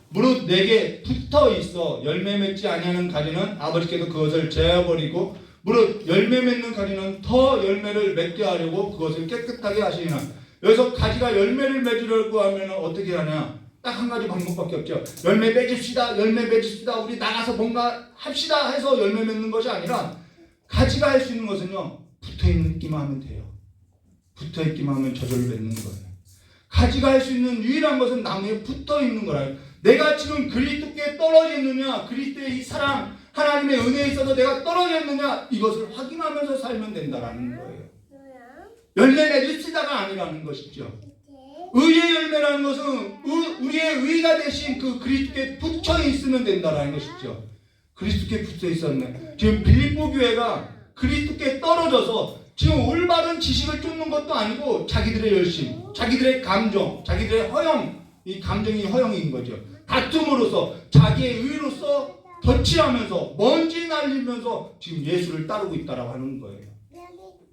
무릇 내게 붙어 있어 열매 맺지 아니하는 가지는 아버지께서 그것을 제어버리고 무릇 열매 맺는 가지는 더 열매를 맺게 하려고 그것을 깨끗하게 하시리라. 여기서 가지가 열매를 맺으려고 하면 어떻게 하냐? 딱 한 가지 방법밖에 없죠. 열매 맺읍시다, 열매 맺읍시다, 우리 나가서 뭔가 합시다 해서 열매 맺는 것이 아니라, 가지가 할 수 있는 것은요, 붙어있기만 하면 돼요. 붙어있기만 하면 저절로 맺는 거예요. 가지가 할 수 있는 유일한 것은 나무에 붙어있는 거라요. 내가 지금 그리스도께 떨어져 있느냐, 그리스도의 이 사랑, 하나님의 은혜에 있어서 내가 떨어져 있느냐, 이것을 확인하면서 살면 된다라는 거예요. 열매 맺읍시다가 아니라는 것이죠. 의의 열매라는 것은 우리의 의가 되신 그 그리스도께 붙여 있으면 된다라는 것이죠. 그리스도께 붙어 있었네. 지금 빌립보 교회가 그리스도께 떨어져서 지금 올바른 지식을 쫓는 것도 아니고 자기들의 열심, 자기들의 감정, 자기들의 허영, 이 감정이 허영인 거죠. 다툼으로서 자기의 의로서 덧칠하면서 먼지 날리면서 지금 예수를 따르고 있다라고 하는 거예요.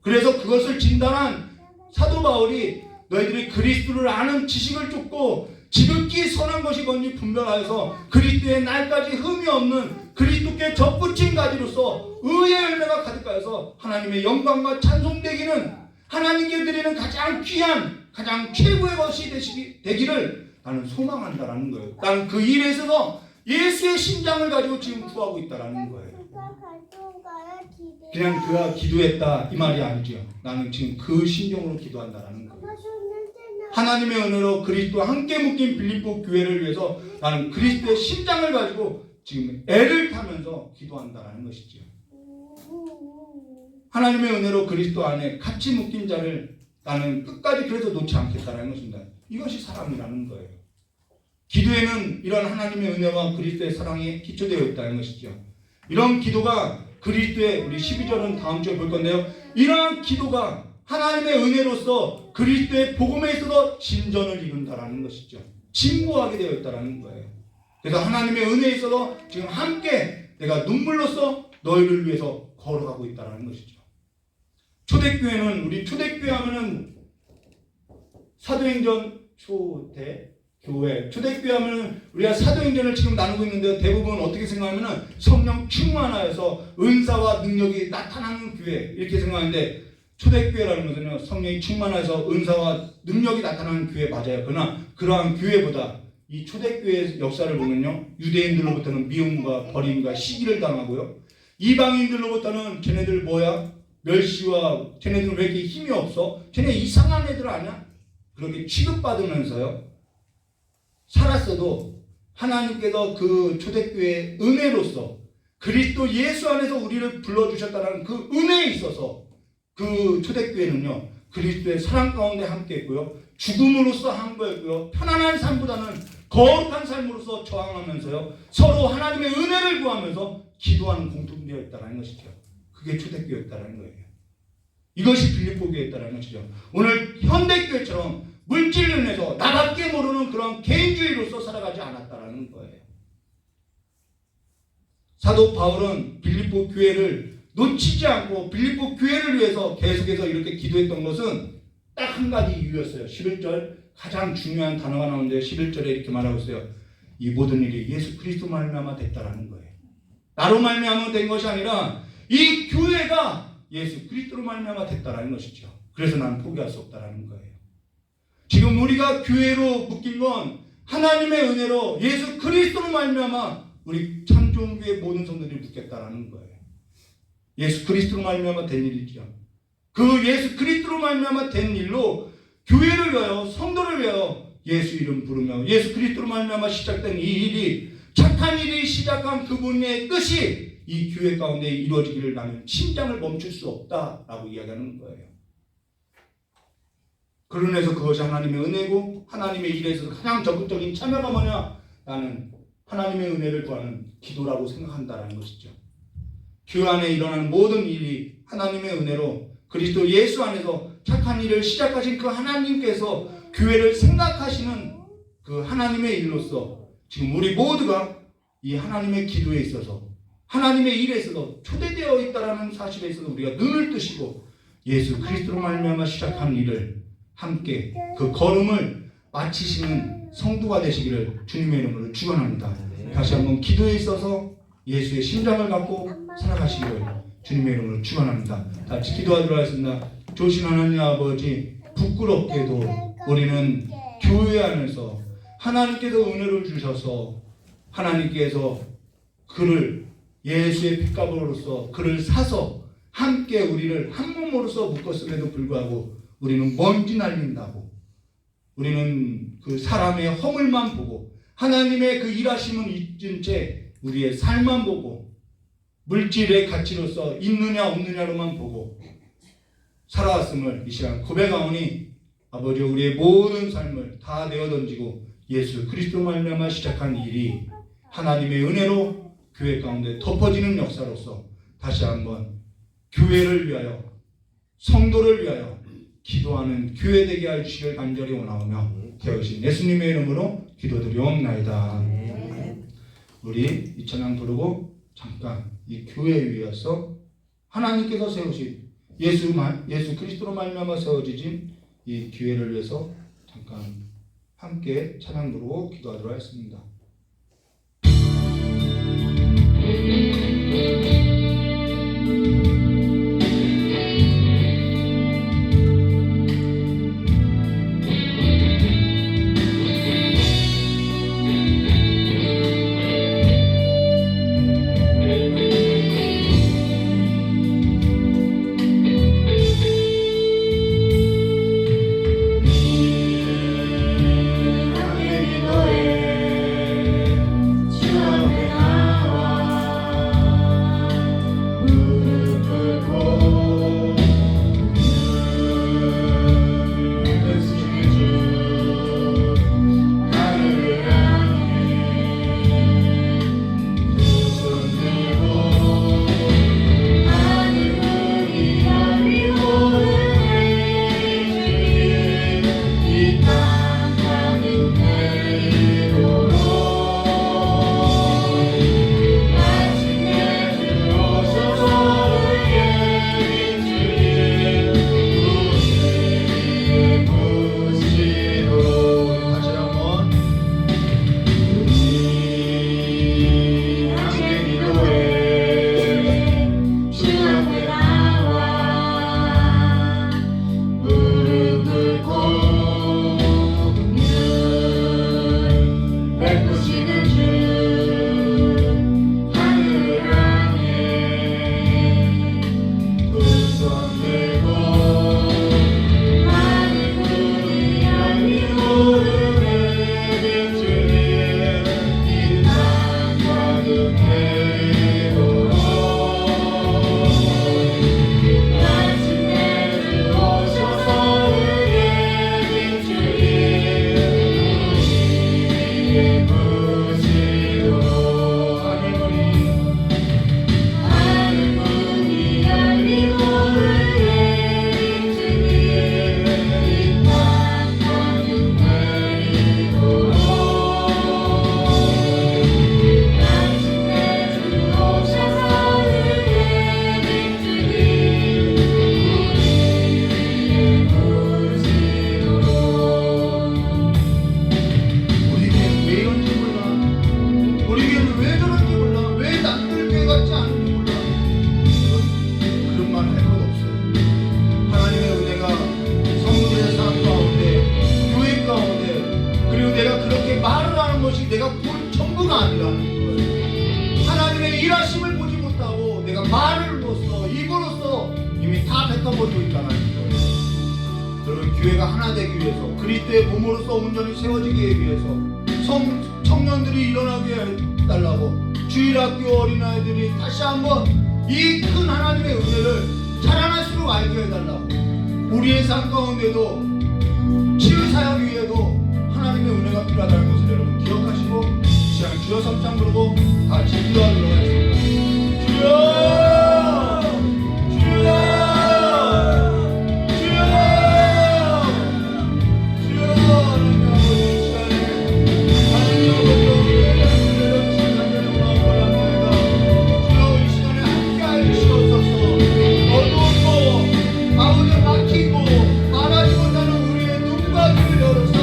그래서 그것을 진단한 사도 바울이 너희들이 그리스도를 아는 지식을 쫓고 지극히 선한 것이 뭔지 분별하여서 그리스도의 날까지 흠이 없는 그리스도께 접붙인 가지로서 의의 열매가 가득하여서 하나님의 영광과 찬송되기는 하나님께 드리는 가장 귀한 가장 최고의 것이 되기를 나는 소망한다라는 거예요. 나는 그 일에 있어서 예수의 심장을 가지고 지금 구하고 있다라는 거예요. 그냥 그가 기도했다 이 말이 아니죠. 나는 지금 그 심정으로 기도한다라는 거예요. 하나님의 은혜로 그리스도와 함께 묶인 빌립보 교회를 위해서 나는 그리스도의 심장을 가지고 지금 애를 타면서 기도한다라는 것이죠. 하나님의 은혜로 그리스도 안에 같이 묶인 자를 나는 끝까지 그래서 놓지 않겠다라는 것입니다. 이것이 사랑이라는 거예요. 기도에는 이런 하나님의 은혜와 그리스도의 사랑이 기초되어 있다는 것이죠. 이런 기도가 그리스도의, 우리 12절은 다음 주에 볼 건데요, 이러한 기도가 하나님의 은혜로서 그리스도의 복음에 있어서 진전을 이룬다라는 것이죠. 진보하게 되어 있다라는 거예요. 그래서 하나님의 은혜에 있어서 지금 함께 내가 눈물로써 너희를 위해서 걸어가고 있다라는 것이죠. 초대교회는, 우리 초대교회 하면은 사도행전 교회, 초대교회 하면은 우리가 사도행전을 지금 나누고 있는데 대부분 어떻게 생각하면은 성령 충만하여서 은사와 능력이 나타나는 교회 이렇게 생각하는데, 초대교회라는 것은 성령이 충만해서 은사와 능력이 나타나는 교회 맞아요. 그러나 그러한 교회보다 이 초대교회의 역사를 보면요, 유대인들로부터는 미움과 버림과 시기를 당하고요, 이방인들로부터는 쟤네들 뭐야? 멸시와 쟤네들은 왜 이렇게 힘이 없어? 쟤네 이상한 애들 아니야? 그렇게 취급받으면서요 살았어도 하나님께서 그 초대교회의 은혜로서 그리스도 예수 안에서 우리를 불러주셨다는 그 은혜에 있어서 그 초대교회는요 그리스도의 사랑 가운데 함께했고요, 죽음으로써 항거했고요, 편안한 삶보다는 거룩한 삶으로서 저항하면서요 서로 하나님의 은혜를 구하면서 기도하는 공통되어 있다는 것이죠. 그게 초대교회였다는 거예요. 이것이 빌립보 교회였다는 것이죠. 오늘 현대교회처럼 물질을 인해서 나밖에 모르는 그런 개인주의로서 살아가지 않았다는 거예요. 사도 바울은 빌립보 교회를 놓치지 않고 빌립보 교회를 위해서 계속해서 이렇게 기도했던 것은 딱 한 가지 이유였어요. 11절 가장 중요한 단어가 나오는데 11절에 이렇게 말하고 있어요. 이 모든 일이 예수 그리스도 말미암아 됐다라는 거예요. 나로 말미암아 된 것이 아니라 이 교회가 예수 그리스도로 말미암아 됐다라는 것이죠. 그래서 나는 포기할 수 없다라는 거예요. 지금 우리가 교회로 묶인 건 하나님의 은혜로 예수 그리스도로 말미암아 우리 창조교회 모든 성도들이 묶였다라는 거예요. 예수 그리스도로 말미암아 된 일이죠. 그 예수 그리스도로 말미암아 된 일로 교회를 위하여 성도를 위하여 예수 이름 부르며 예수 그리스도로 말미암아 시작된 이 일이 착한 일이 시작한 그분의 뜻이 이 교회 가운데 이루어지기를 나는 심장을 멈출 수 없다라고 이야기하는 거예요. 그러면서 그것이 하나님의 은혜고 하나님의 일에 있어서 가장 적극적인 참여가 뭐냐? 나는 하나님의 은혜를 구하는 기도라고 생각한다는 것이죠. 교회 안에 일어나는 모든 일이 하나님의 은혜로 그리스도 예수 안에서 착한 일을 시작하신 그 하나님께서 교회를 생각하시는 그 하나님의 일로서 지금 우리 모두가 이 하나님의 기도에 있어서 하나님의 일에 있어서 초대되어 있다는 사실에 있어서 우리가 눈을 뜨시고 예수 그리스도로 말미암아 시작한 일을 함께 그 걸음을 마치시는 성도가 되시기를 주님의 이름으로 축원합니다. 다시 한번 기도에 있어서 예수의 심장을 갖고 살아가시기를 주님의 이름으로 축원합니다. 같이 기도하도록 하겠습니다. 좋으신 하나님 아버지, 부끄럽게도 우리는 교회 안에서 하나님께서 은혜를 주셔서 하나님께서 그를 예수의 핏값으로서 그를 사서 함께 우리를 한 몸으로서 묶었음에도 불구하고 우리는 먼지 날린다고, 우리는 그 사람의 허물만 보고 하나님의 그 일하심은 잊은 채 우리의 삶만 보고 물질의 가치로서 있느냐 없느냐로만 보고 살아왔음을 이 시간 고백하오니 아버지, 우리의 모든 삶을 다 내어던지고 예수 그리스도 말미암아 시작한 일이 하나님의 은혜로 교회 가운데 덮어지는 역사로서 다시 한번 교회를 위하여 성도를 위하여 기도하는 교회 되게 하시길 간절히 원하오며 되어주신 예수님의 이름으로 기도드리옵나이다. 우리 이 찬양 부르고 잠깐 이 교회에 위해서 하나님께서 세우신 예수 그리스도로 말미암아 세워지진 이 교회를 위해서 잠깐 함께 찬양 부르고 기도하도록 하겠습니다. 말로써 입으로써 이미 다 뱉어버리고 있다는 거예요. 여러분, 교회가 하나 되기 위해서, 그리스도의 몸으로서 온전히 세워지기 위해서 청년들이 일어나게 해달라고, 주일학교 어린아이들이 다시 한번 이 큰 하나님의 은혜를 자라날수록 알게 해달라고, 우리의 삶 가운데도 치유 사역 위에도 하나님의 은혜가 필요하다는 것을 여러분 기억하시고, 이 시간 주여 성찬 부르고 다 같이 기도하도록 하겠습니다. 주여! 주여! 주여! 주여! 하나님 아버지, 이 시간에 하나님 아버지 주여 이 시간에 함께하여 주시옵소서. 어두웠고 아버지 막히고 말하지 못하는 우리의 눈과 귀를 열어서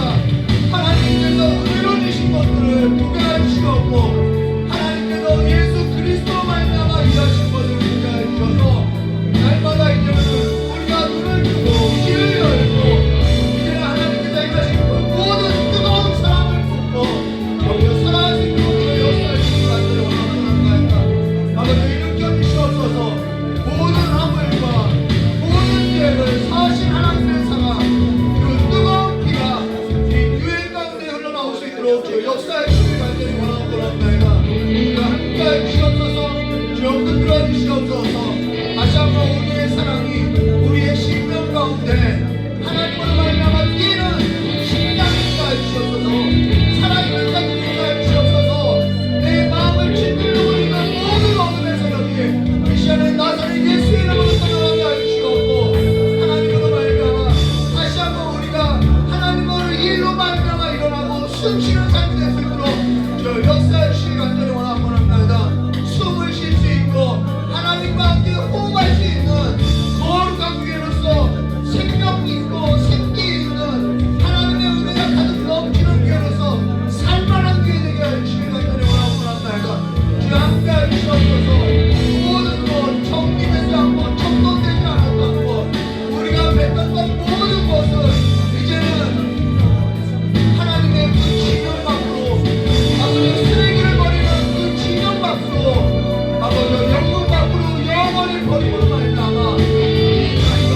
하나님께서 은혜로 주신 것들을 보게 하시옵고, 하나님께서 예수 그리스도 말미암아 일하신 것을 보게 하셔서 날마다 이제는 우리가 눈을 뜨고 귀를 열고 이제는 하나님께서 일하신 그 모든 뜨거운 사랑을 붓고 여기서 살아갈 수 있도록 역사하시기 만들어 원하옵나이다. 아버지 일으켜 주시옵소서. 모든 화물과 모든 죄를 사하신 하나님의 사랑, 그 뜨거운 피가 이 교회 가운데 흘러나올 수 있도록 주여 역사해 주시기 간절히 원하옵나이다. 우리가 함께해 주시옵소서. 주여 흔들어 주시옵소서. 다시 한번 우리의 사랑이 우리의 심령 가운데 하나님으로 말미암아 뛰는 심장이 하여 주시옵소서. 살아있는 자들이 하여 주시옵소서. 내 마음을 짓눌러 버리는 모든 어둠의 세력이 이 시간에 나사렛 예수의 이름으로 떠나게 하여 주시옵고, 하나님으로 말미암아 다시 한번 우리가 하나님으로 일로 말미암아 일어나고 숨쉬는 삶이 될 수 있도록 저 역사해 주시기 간절히 원합니다. 숨을 쉴 수 있고 하나님과 함께 호흡할 수 있는 거룩한 교회로서 생명 있고 생기 있는 하나님의 은혜가 가득 넘치는 교회로서 살만한 교회 되게 하여 주시기 간절히 원합니다. 주여 함께하여 주시옵소서. 모든 것 정리되지 않고 청동되지 않았던 것, 우리가 뱉었던 모든 것을 이제는 하나님의 그 진영 밖으로, 아버지 쓰레기를 버리는 그 진영 밖으로, 아버지 영문 밖으로 영원히 버리고 말미암아 이 자리가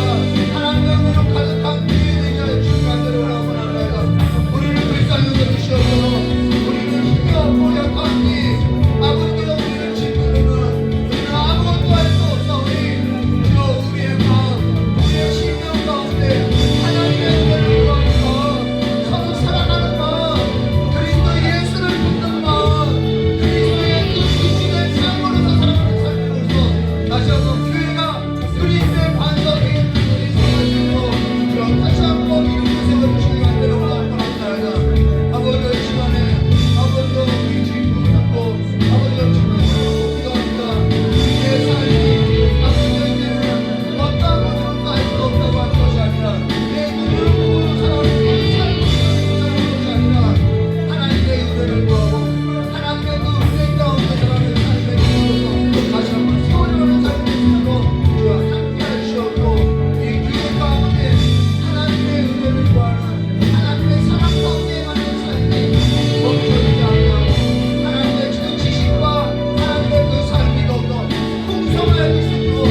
하나님의 은혜로 가득한 교회 되게 하여 주시기 간절히 원합니다. 우리를 불쌍히 여기시옵소서. 우리는 힘이 없고 약하니 아버지께서 우리를 짓누르는 우리는 아무것도 할 수 없사오니 주여 우리의 마음, 우리의 심령 가운데 하나님의 은혜를 구하면서 서로 사랑하는 마음, 그리스도 예수를 붙는 마음, 그리스도의 그 주된 삶으로서 살아가는 삶으로서 다시 한번 교회가 그리스도의 반석인 그리스도가 되고 주여 다시 한번 이름을 세워주시기 간절히 원합니다. 아버지 이 시간에 아버지와 우리 주님을 붙잡고 아버지와 주님을 기도합니다. 우리의 삶이 아버지의 이제는 어떠한 것으로도 알 수 없다고 하는 것이 아니라 내 눈으로 보고 살아가는 그 삶을 살아가는 것이 아니라 하나님의 은혜를 구하고 하나님의 그 은혜 가운데 살아가는 삶의 길로서 다시 한번 세워져가는 삶이 되시도록 주여 함께해 주시옵고, 이 교회 가운데 하나님의 은혜를 구하는 하나님의 사랑 가운데 가는 삶이 멈춰지지 않고 하나님의 그 지식과 하나님의 그 삶이 더욱더 풍성하게 수 있도록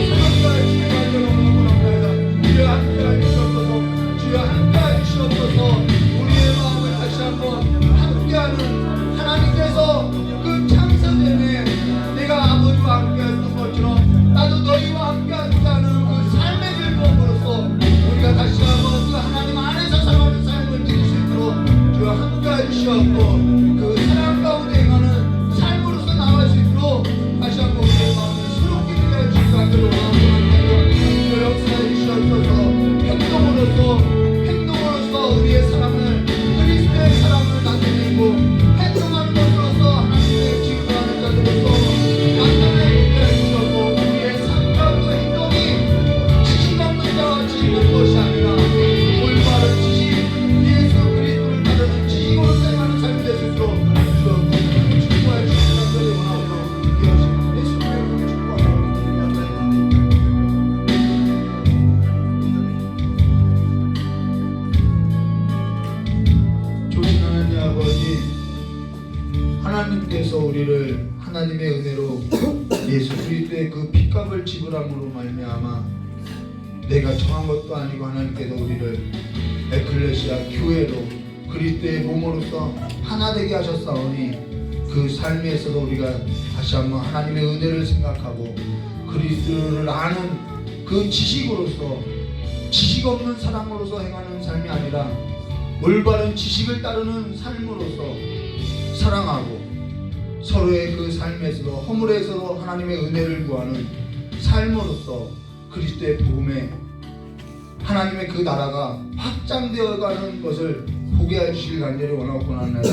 새롭게 주시기 간절히 원합니다. 주여 함께해 주시옵소서. 주여 함께해 주시옵소서. 우리의 마음을 다시 한번 함께하는 하나님께서 그 창세전에 내가 아버지와 함께했던 것처럼 나도 너희와 함께하자는 그 삶의 길범으로서 우리가 다시 한번 그 하나님 안에서 살아가는 삶을 누릴 수 있도록 주여 함께해 주시옵고, 그 사랑 가운데 행하는 삶으로서 나갈 수 있도록 다시 한번 우리의 마음을 새롭게 예수 그리스도의 그 핏값을 지불함으로 말미암아 내가 정한 것도 아니고 하나님께서 우리를 에클레시아 교회로 그리스도의 몸으로서 하나 되게 하셨사오니 그 삶에서도 우리가 다시 한번 하나님의 은혜를 생각하고 그리스도를 아는 그 지식으로서 지식 없는 사랑으로서 행하는 삶이 아니라 올바른 지식을 따르는 삶으로서 사랑하고 서로의 그 삶에서도 허물에서도 하나님의 은혜를 구하는 삶으로서 그리스도의 복음에 하나님의 그 나라가 확장되어가는 것을 보게 해주시길 간절히 원하고 합니다.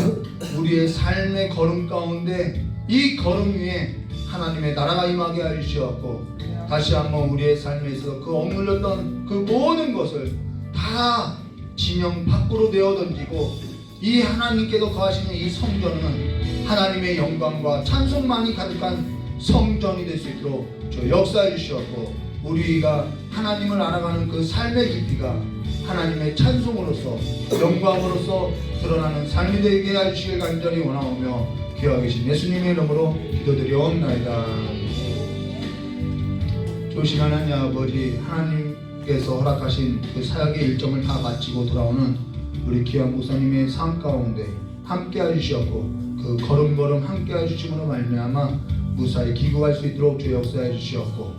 우리의 삶의 걸음 가운데 이 걸음 위에 하나님의 나라가 임하게 해주시었고 다시 한번 우리의 삶에서 그 억눌렸던 그 모든 것을 다 진영 밖으로 내어 던지고 이 하나님께서 거하시는 이 성전은 하나님의 영광과 찬송만이 가득한 성전이 될 수 있도록 저 역사해 주시었고 우리가 하나님을 알아가는 그 삶의 깊이가 하나님의 찬송으로서 영광으로서 드러나는 삶이 되게 해주시길 간절히 원하오며 귀하게 계신 예수님의 이름으로 기도드리옵나이다. 조신 하나님 아버지, 하나님께서 허락하신 그 사역의 일정을 다 마치고 돌아오는 우리 귀한 목사님의 삶 가운데 함께 해주시었고 그 걸음걸음 함께 해주심으로 말미암아 무사히 귀국할 수 있도록 주 역사해 주시었고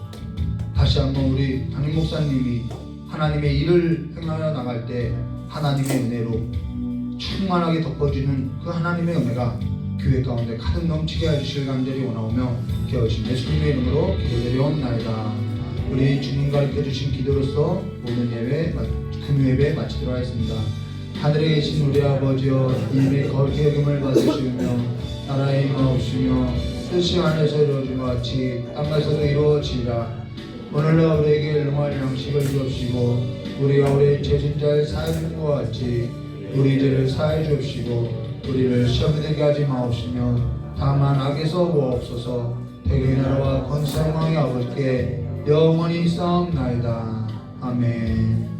다시 한번 우리 담임 목사님이 하나님의 일을 행하여 나갈 때 하나님의 은혜로 충만하게 덮어지는 그 하나님의 은혜가 교회 가운데 가득 넘치게 해주실 간절히 원하오며 기어오신 예수님의 이름으로 기도드리옵나이다. 우리 주님 가르쳐주신 기도로서 모든 예배 금요예배 마치도록 하겠습니다. 하늘에 계신 우리 아버지여 이미 거룩히 여김을 받으시며 나라의 임하옵시며 뜻이 하늘에서 이루어진 것 같이 땅에서도 이루어지리라. 오늘날 우리에게 일용할 양식을 주옵시고 우리가 우리 죄진자를 사하여 주는 것 같이 우리 죄를 사하여 주옵시고 우리를 시험에 들게 하지 마옵시며 다만 악에서 구하옵소서. 대개의 나라와 권세 영광이 아버지께 영원히 있사옵나이다. 아멘.